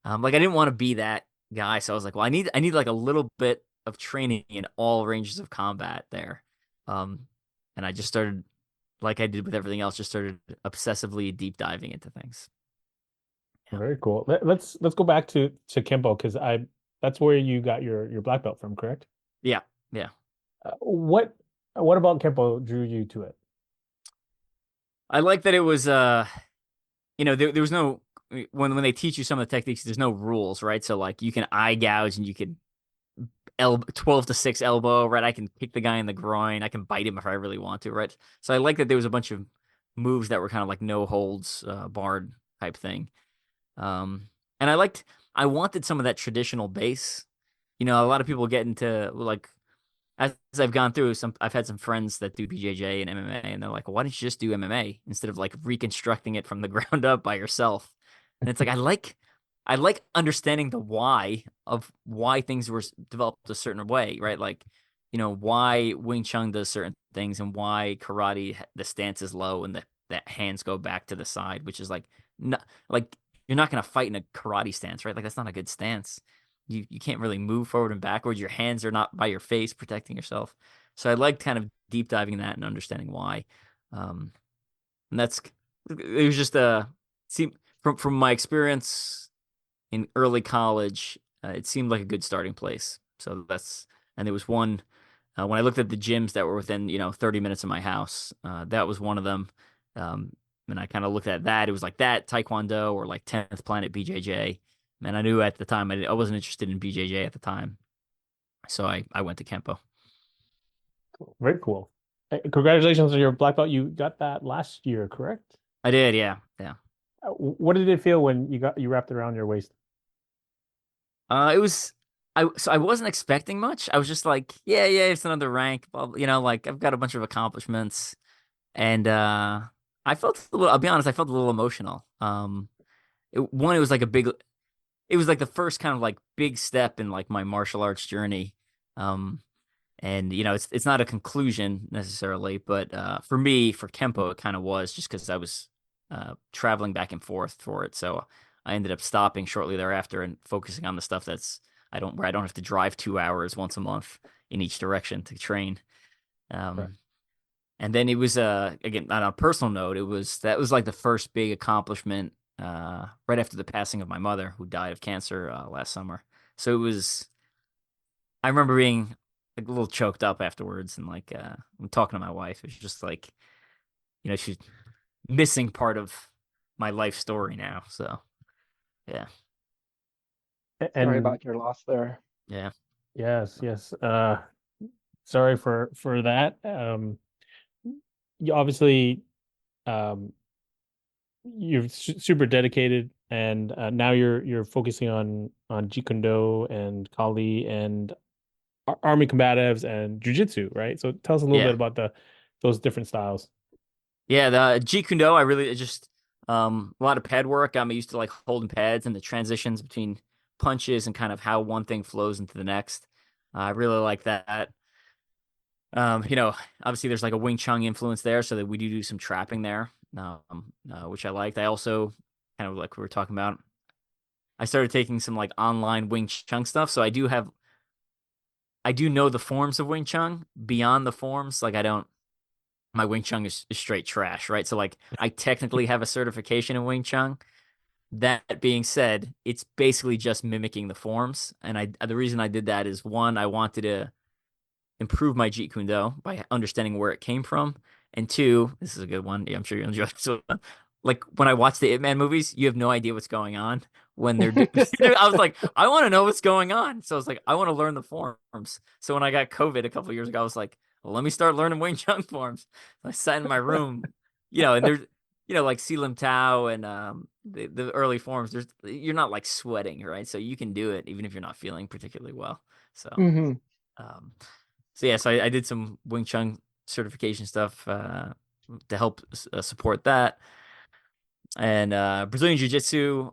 like I didn't want to be that guy, so I was like, well, I need like a little bit of training in all ranges of combat there, and I just started, like I did with everything else, just started obsessively deep diving into things. Very cool. Let's go back to Kempo, because that's where you got your black belt from, correct? Yeah, yeah. What about Kempo drew you to it? I like that it was there was no, when they teach you some of the techniques, there's no rules, right? So like you can eye gouge and you can 12 to 6 elbow, right? I can kick the guy in the groin. I can bite him if I really want to, right? So I like that there was a bunch of moves that were kind of like no holds barred type thing. And I wanted some of that traditional base. A lot of people get into like, as I've gone through I've had some friends that do BJJ and MMA, and they're like, why don't you just do MMA instead of like reconstructing it from the ground up by yourself? And it's like, I like understanding the why things were developed a certain way, right? Like, why Wing Chun does certain things, and why karate, the stance is low and the hands go back to the side, which is like, not like, you're not going to fight in a karate stance, right? Like that's not a good stance. You can't really move forward and backwards. Your hands are not by your face protecting yourself. So I like kind of deep diving in that and understanding why. And it was just seemed from my experience in early college, it seemed like a good starting place. So and there was one, when I looked at the gyms that were within 30 minutes of my house, that was one of them. And I kind of looked at that. It was like that, Taekwondo, or like 10th Planet BJJ. And I knew at the time I wasn't interested in BJJ at the time. So I went to Kempo. Very cool. Congratulations on your black belt. You got that last year, correct? I did, yeah. Yeah. What did it feel when you wrapped it around your waist? It was, so I wasn't expecting much. I was just like, yeah, it's another rank. Like I've got a bunch of accomplishments. And I felt a little, I'll be honest, I felt a little emotional. It was like it was like the first kind of like big step in like my martial arts journey. And it's not a conclusion necessarily, but for me, for Kempo, it kind of was, just because I was traveling back and forth for it. So I ended up stopping shortly thereafter and focusing on the stuff where I don't have to drive 2 hours once a month in each direction to train. Right. And then it was again, on a personal note, that was like the first big accomplishment right after the passing of my mother, who died of cancer last summer. So I remember being like a little choked up afterwards, and like I'm talking to my wife. It's just like, she's missing part of my life story now. So yeah. Sorry about your loss there. Yeah. Yes. Sorry for that. You obviously, you're super dedicated, and now you're focusing on Jeet Kune Do and Kali and Army Combatives and Jiu-Jitsu, right? So tell us a little bit about those different styles. Yeah, the Jeet Kune Do, I really just a lot of pad work. I'm used to like holding pads and the transitions between punches and kind of how one thing flows into the next. I really like that. Obviously there's like a Wing Chun influence there, so that we do some trapping there, which I liked. I also, kind of like we were talking about, I started taking some like online Wing Chun stuff. So I do know the forms of Wing Chun. Beyond the forms, like my Wing Chun is straight trash, right? So like I technically have a certification in Wing Chun. That being said, it's basically just mimicking the forms. And the reason I did that is, one, I wanted to improve my Jeet Kune Do by understanding where it came from. And two, this is a good one. Yeah, I'm sure you'll enjoy this one. Like when I watch the Ip Man movies, you have no idea what's going on when they're I was like, I want to know what's going on. So I was like, I want to learn the forms. So when I got COVID a couple of years ago, I was like, well, let me start learning Wing Chun forms. So I sat in my room, and there's, like Selim Tao and the early forms. You're not like sweating, right? So you can do it even if you're not feeling particularly well. So, Hmm. um, so I did some Wing Chun certification stuff to help support that, and Brazilian Jiu Jitsu.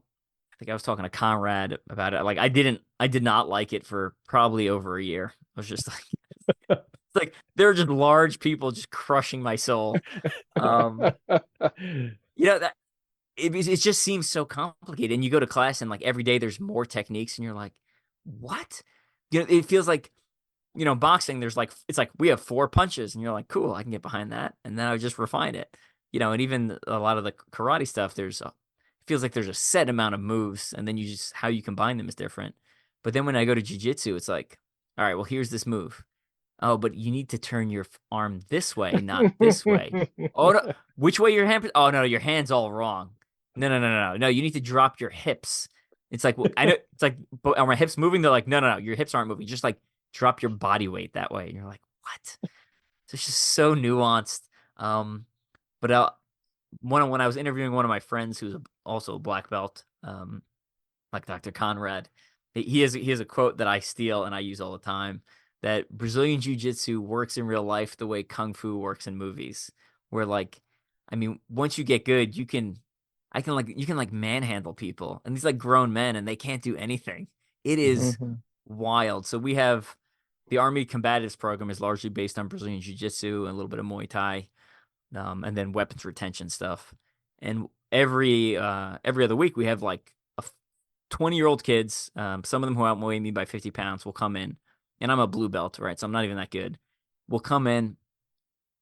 I think I was talking to Conrad about it. Like I did not like it for probably over a year. I was just like, it's like they're just large people just crushing my soul. Um, that it just seems so complicated. And you go to class and like every day there's more techniques, and you're like, what? It feels like, boxing. There's like it's like we have 4 punches, and you're like, cool, I can get behind that, and then I would just refine it. And even a lot of the karate stuff, feels like there's a set amount of moves, and then you just how you combine them is different. But then when I go to jiu-jitsu, it's like, all right, well, here's this move. Oh, but you need to turn your arm this way, not this way. Oh, no, which way your hand? Oh no, your hand's all wrong. No. You need to drop your hips. It's like, I know it's like, but are my hips moving? They're like, no, your hips aren't moving. Just like drop your body weight that way. And you're like, what? So it's just so nuanced. But when I was interviewing one of my friends who's also a black belt, like Dr. Conrad, he has a quote that I steal and I use all the time, that Brazilian Jiu-Jitsu works in real life the way Kung Fu works in movies. Where like, I mean, once you get good, you can manhandle people, and these like grown men, and they can't do anything. It is Mhm. wild. So we have the Army Combatives program is largely based on Brazilian Jiu-Jitsu and a little bit of Muay Thai, and then weapons retention stuff. And every other week we have like 20-year-old kids, some of them who outweigh me by 50 pounds will come in, and I'm a blue belt, right? So I'm not even that good. Will come in,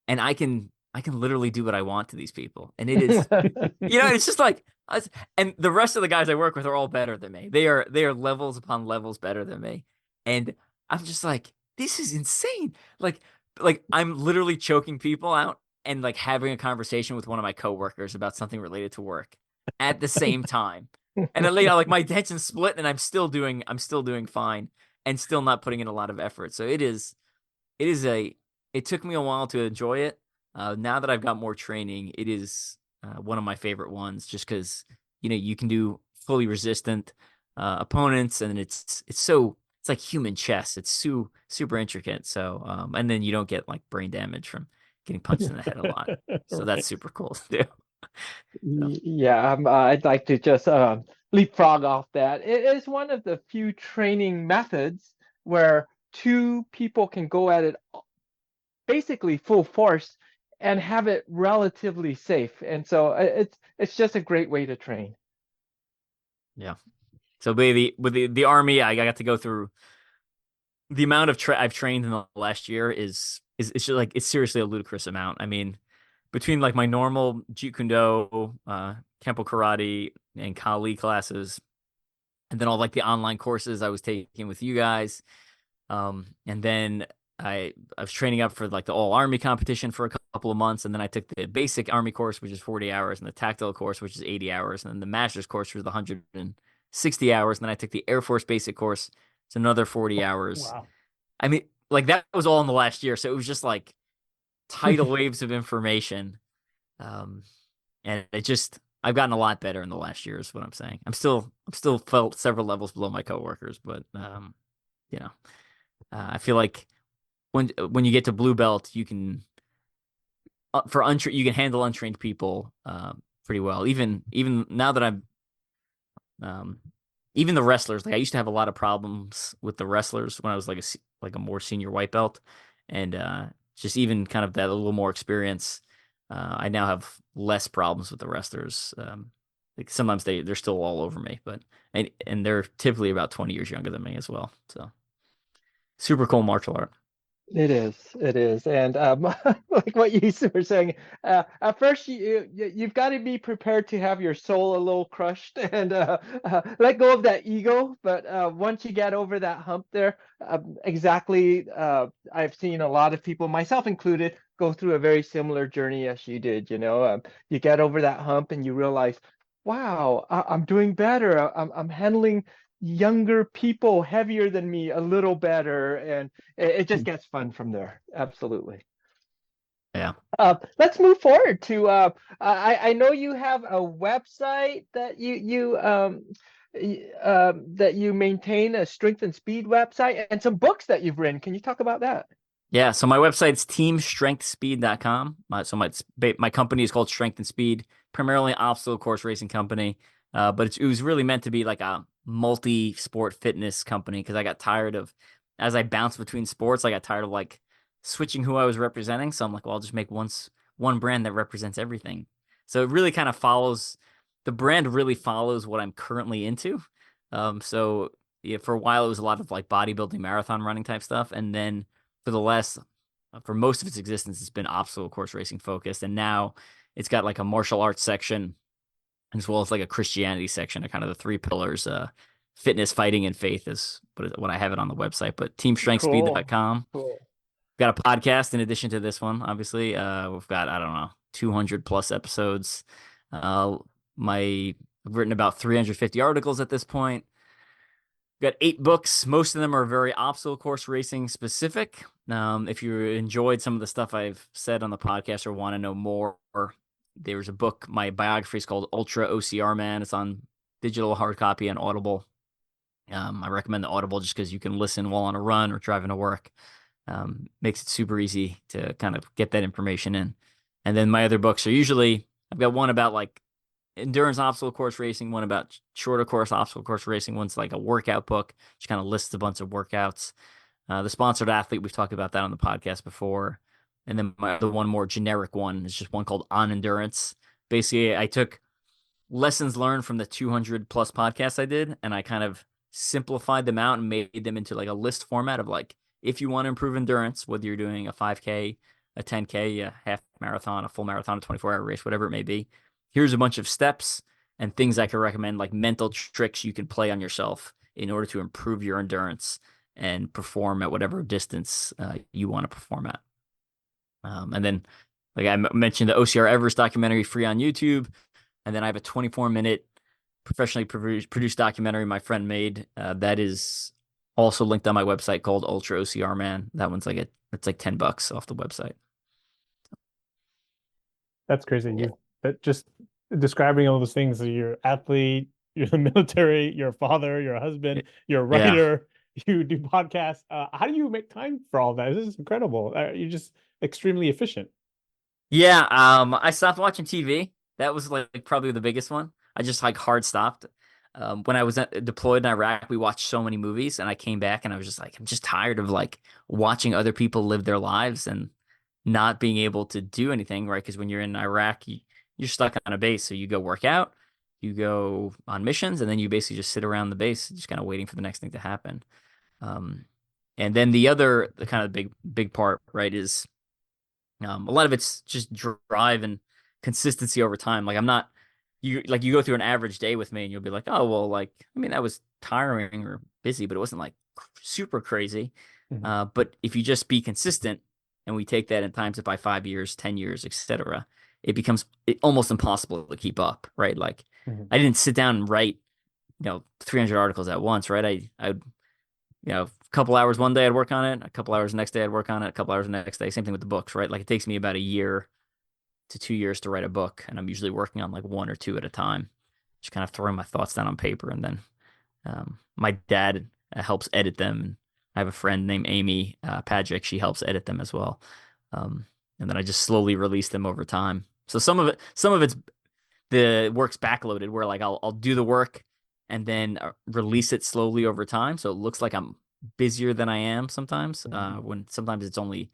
and I can literally do what I want to these people, and it is, it's just like us. And the rest of the guys I work with are all better than me. They are levels upon levels better than me, and I'm just like, this is insane. Like I'm literally choking people out and like having a conversation with one of my coworkers about something related to work at the same time. And then, like my attention's split, and I'm still doing fine, and still not putting in a lot of effort. So it took me a while to enjoy it. Now that I've got more training, it is one of my favorite ones, just because you can do fully resistant opponents, and it's like human chess. It's super intricate. So and then you don't get like brain damage from getting punched in the head a lot. So that's super cool to do. So, Yeah, I'd like to just leapfrog off that. It is one of the few training methods where 2 people can go at it basically full force and have it relatively safe. And so it's just a great way to train. yeah. So baby, with the Army, I got to go through the amount of I've trained in the last year is it's just like, it's seriously a ludicrous amount. I mean, between like my normal Jeet Kune Do, Kempo Karate, and Kali classes, and then all like the online courses I was taking with you guys, and then I was training up for like the All Army competition for a couple of months, and then I took the basic Army course, which is 40 hours, and the tactile course, which is 80 hours, and then the master's course was the 160 hours, and then I took the Air Force basic course. It's another 40 hours. Wow. I mean, like that was all in the last year, so it was just like tidal waves of information. And I've gotten a lot better in the last year is what I'm saying. I'm still felt several levels below my coworkers, but you know, I feel like when you get to blue belt, you can you can handle untrained people pretty well. Even now that I'm even the wrestlers, like I used to have a lot of problems with the wrestlers when I was like a more senior white belt, and just even kind of that a little more experience, I now have less problems with the wrestlers. Like sometimes they're still all over me, but and they're typically about 20 years younger than me as well. So super cool martial art. It is, and like what you were saying, at first you've got to be prepared to have your soul a little crushed and let go of that ego. But once you get over that hump there, exactly, I've seen a lot of people, myself included, go through a very similar journey as you did. You get over that hump and you realize, wow, I'm doing better. I'm handling younger people heavier than me a little better, and it just gets fun from there. Absolutely. Yeah. Let's move forward to I know you have a website that that you maintain, a strength and speed website, and some books that you've written. Can you talk about that? Yeah, so my website's teamstrengthspeed.com. My company is called Strength and Speed, primarily an obstacle course racing company. But it was really meant to be like a multi-sport fitness company because I got tired of, as I bounced between sports, I got tired of like switching who I was representing. So I'm like, well, I'll just make one brand that represents everything. So it really kind of follows, the brand really follows what I'm currently into. So yeah, for a while it was a lot of like bodybuilding, marathon running type stuff, and then for most of its existence, it's been obstacle course racing focused. And now it's got like a martial arts section as well as like a Christianity section, are kind of the three pillars. Fitness, fighting, and faith is what I have it on the website. But Cool. teamstrengthspeed.com. Cool. Got a podcast in addition to this one, obviously. We've got, I don't know, 200 plus episodes. Uh, I've written about 350 articles at this point. Got 8 books. Most of them are very obstacle course racing specific. If you enjoyed some of the stuff I've said on the podcast or want to know more, there's a book. My biography is called Ultra-OCR Man. It's on digital hard copy and Audible. I recommend the Audible just because you can listen while on a run or driving to work. Makes it super easy to kind of get that information in. And then my other books are usually, I've got one about like endurance obstacle course racing, one about shorter course obstacle course racing, one's like a workout book, which kind of lists a bunch of workouts. The sponsored athlete, we've talked about that on the podcast before. And then the one more generic one is just one called On Endurance. Basically, I took lessons learned from the 200 plus podcasts I did, and I kind of simplified them out and made them into like a list format of like, if you want to improve endurance, whether you're doing a 5K, a 10K, a half marathon, a full marathon, a 24-hour race, whatever it may be, here's a bunch of steps and things I can recommend, like mental tricks you can play on yourself in order to improve your endurance and perform at whatever distance you want to perform at. And then, like I mentioned, the OCR Everest documentary free on YouTube. And then I have a 24-minute professionally produced documentary my friend made that is also linked on my website called Ultra-OCR Man. That one's like it's like $10 off the website. That's crazy. You Cool. that just describing all those things. You're an athlete, you're the military, you're a father, you're a husband, you're a Yeah. writer, you do podcasts. How do you make time for all that? This is incredible. You're just extremely efficient. Yeah. I stopped watching TV. That was like probably the biggest one. I just like hard stopped. When I was deployed in Iraq, we watched so many movies, and I came back and I was just like, I'm just tired of like watching other people live their lives and not being able to do anything, right? Because when you're in Iraq, you're stuck on a base. So you go work out, you go on missions, and then you basically just sit around the base, just kind of waiting for the next thing to happen. Um, and then the kind of big part, right, is a lot of it's just drive and consistency over time. Like I'm not you go through an average day with me and you'll be like, oh well, like I mean that was tiring or busy, but it wasn't like super crazy. Mhm. But if you just be consistent and we take that and times it by 5 years, 10 years, etc., it becomes almost impossible to keep up, right? Like Mhm. I didn't sit down and write 300 articles at once, right? I a couple hours one day I'd work on it, a couple hours the next day I'd work on it, a couple hours the next day. Same thing with the books, right? Like it takes me about a year to 2 years to write a book, and I'm usually working on like one or two at a time, just kind of throwing my thoughts down on paper, and then my dad helps edit them. And I have a friend named Amy Patrick; she helps edit them as well, and then I just slowly release them over time. So some of it's the work's backloaded, where like I'll do the work and then release it slowly over time, so it looks like I'm busier than I am sometimes. When sometimes it's only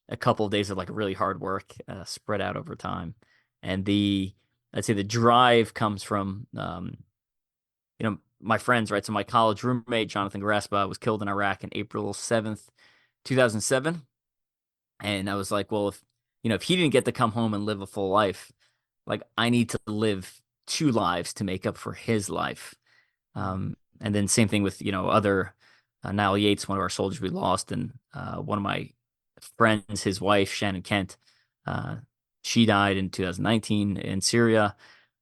a couple of days of like really hard work spread out over time. And I'd say the drive comes from, my friends, right? So my college roommate, Jonathan Graspa, was killed in Iraq on April 7th, 2007. And I was like, well, if he didn't get to come home and live a full life, like I need to live 2 lives to make up for his life. And then same thing with, other, Niall Yates, one of our soldiers we lost, and one of my friends, his wife, Shannon Kent, she died in 2019 in Syria,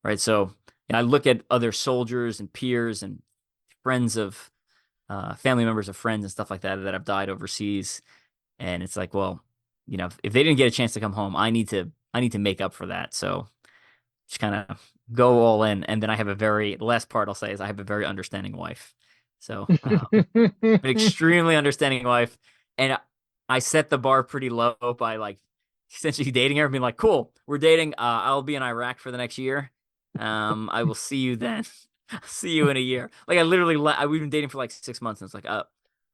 right? So I look at other soldiers and peers and friends of family members of friends and stuff like that that have died overseas. And it's like, well, if they didn't get a chance to come home, I need to make up for that. So just kind of go all in. And then the last part I'll say is I have a very understanding wife. So an extremely understanding wife. And I set the bar pretty low by like essentially dating her and being like, cool, we're dating. I'll be in Iraq for the next year. I will see you then. See you in a year. Like I literally, we've been dating for like 6 months, and it's like,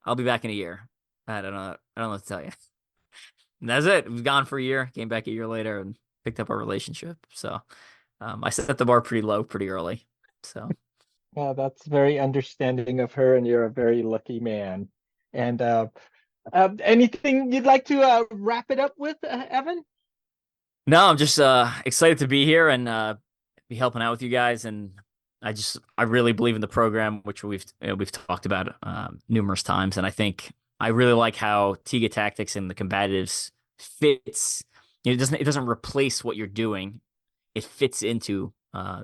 I'll be back in a year. I don't know what to tell you. And that's it. We've gone for a year, came back a year later, and picked up our relationship. So, I set the bar pretty low, pretty early. So, Yeah, that's very understanding of her, and you're a very lucky man. And anything you'd like to wrap it up with, Evan? no, I'm just excited to be here and be helping out with you guys. And I really believe in the program, which we've talked about numerous times. And I think I really like how Tiga Tactics and the combatives fits. It doesn't replace what you're doing. It fits into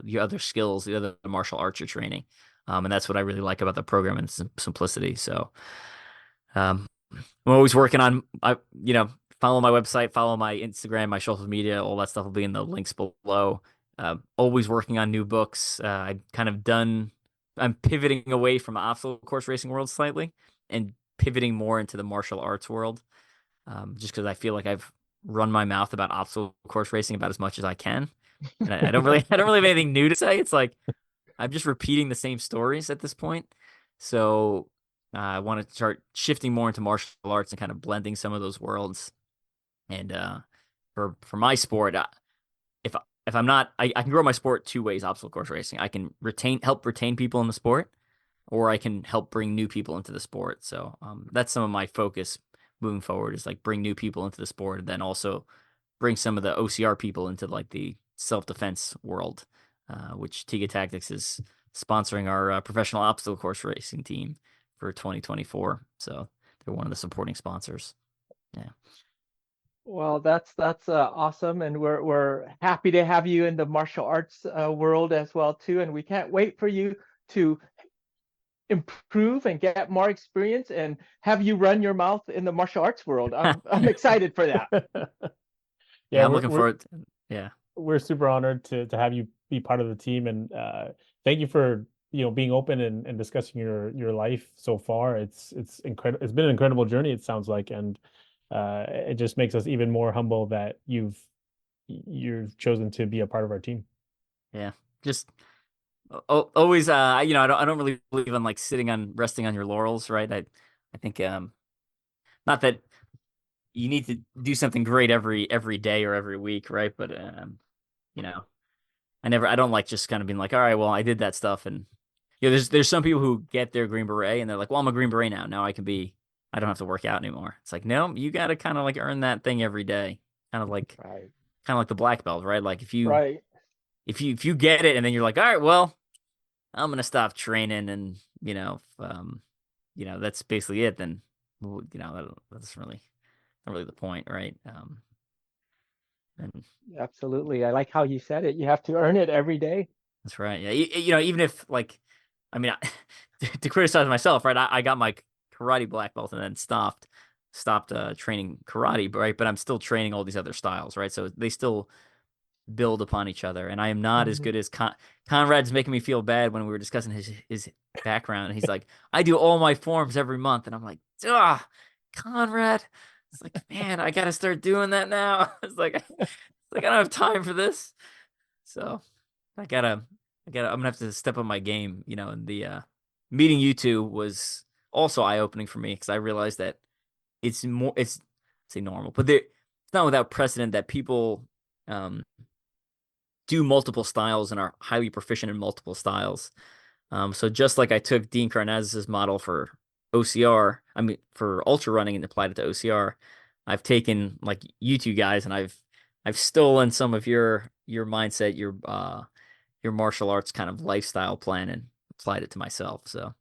your other skills, the other martial arts you're training. And that's what I really like about the program and simplicity. So I'm always working on, follow my website, follow my Instagram, my social media, all that stuff will be in the links below. Always working on new books. I'm pivoting away from obstacle course racing world slightly and pivoting more into the martial arts world. Just because I feel like I've run my mouth about obstacle course racing about as much as I can. And I don't really, I don't really have anything new to say. It's like, I'm just repeating the same stories at this point. So I want to start shifting more into martial arts and kind of blending some of those worlds. And for my sport, if I'm not, I can grow my sport two ways. Obstacle course racing, I can help retain people in the sport, or I can help bring new people into the sport. So that's some of my focus moving forward is like bring new people into the sport, and then also bring some of the OCR people into like the self-defense world, which Tiga Tactics is sponsoring our professional obstacle course racing team for 2024. So they're one of the supporting sponsors. Yeah. Well, that's awesome, and we're happy to have you in the martial arts world as well too, and we can't wait for you to improve and get more experience and have you run your mouth in the martial arts world. I'm excited for that. Yeah, I'm looking forward. Yeah, we're super honored to have you be part of the team, and thank you for being open and discussing your life so far. It's incredible. It's been an incredible journey, it sounds like, and it just makes us even more humble that you've chosen to be a part of our team. Yeah, just always I don't really believe in like resting on your laurels, right? I think not that you need to do something great every day or every week, right? But I don't like just kind of being like, all right, well, I did that stuff. And there's some people who get their Green Beret and they're like, well, I'm a Green Beret now I don't have to work out anymore. It's like, no, you got to kind of like earn that thing every day. Kind of like the black belt, right? Like if you get it and then you're like, all right, well, I'm gonna stop training, and that's basically it. Then that's really not really the point, right? And Absolutely, I like how you said it. You have to earn it every day. that's right. Yeah, even if like, I mean, to criticize myself, right? I got my karate black belt and then stopped training karate, right? But I'm still training all these other styles, right? So they still build upon each other, and I am not as good as Conrad's making me feel bad when we were discussing his background, and he's like, I do all my forms every month, and I'm like, Conrad. It's like, man, I gotta start doing that now. It's like I don't have time for this. So I'm gonna have to step up my game, and the meeting you two was also eye-opening for me because I realized that it's say normal, but it's not without precedent that people do multiple styles and are highly proficient in multiple styles. So just like I took Dean Karnazes' model for OCR, I mean for ultra running and applied it to OCR, I've taken like you two guys and I've stolen some of your mindset, your martial arts kind of lifestyle plan and applied it to myself. So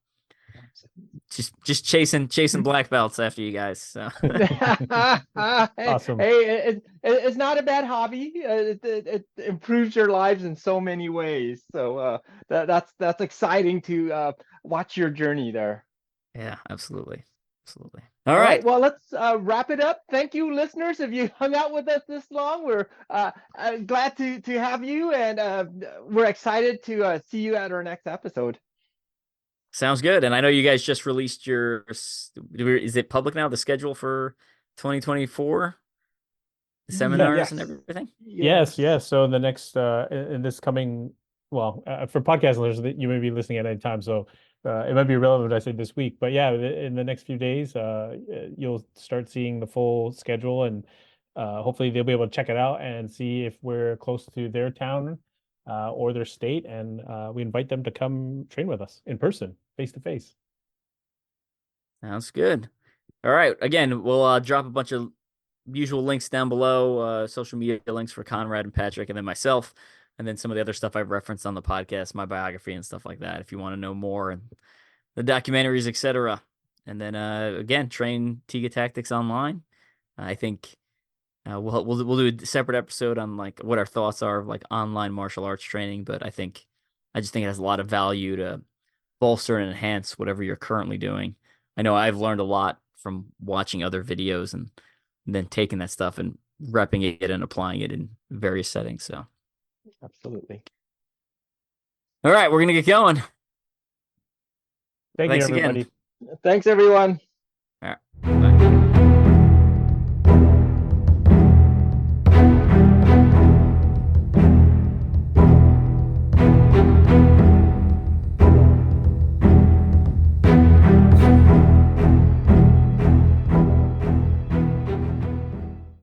just chasing black belts after you guys. So Awesome. Hey, it's not a bad hobby. It improves your lives in so many ways. So that's exciting to watch your journey there. yeah, absolutely. Absolutely. All All right. right, well, let's wrap it up. Thank you, listeners. If you hung out with us this long, we're glad to have you, and we're excited to see you at our next episode. Sounds good. And I know you guys just released is it public now, the schedule for 2024? The seminars and everything? Yes. So the next in this coming, well, for podcast listeners, that you may be listening at any time, so it might be relevant. I say this week, but yeah, in the next few days, you'll start seeing the full schedule, and hopefully they'll be able to check it out and see if we're close to their town or their state, and we invite them to come train with us in person, face to face. Sounds good. All right. Again, we'll drop a bunch of usual links down below, social media links for Conrad and Patrick, and then myself, and then some of the other stuff I've referenced on the podcast, my biography and stuff like that, if you want to know more, and the documentaries, etc. And then again, train Tiga Tactics online. I think we'll do a separate episode on like what our thoughts are of like online martial arts training, but I just think it has a lot of value to bolster and enhance whatever you're currently doing. I know I've learned a lot from watching other videos and then taking that stuff and repping it and applying it in various settings. So Absolutely. all right, we're gonna get going. Thank you, Thanks everybody. again. Thanks, everyone. All right. Bye.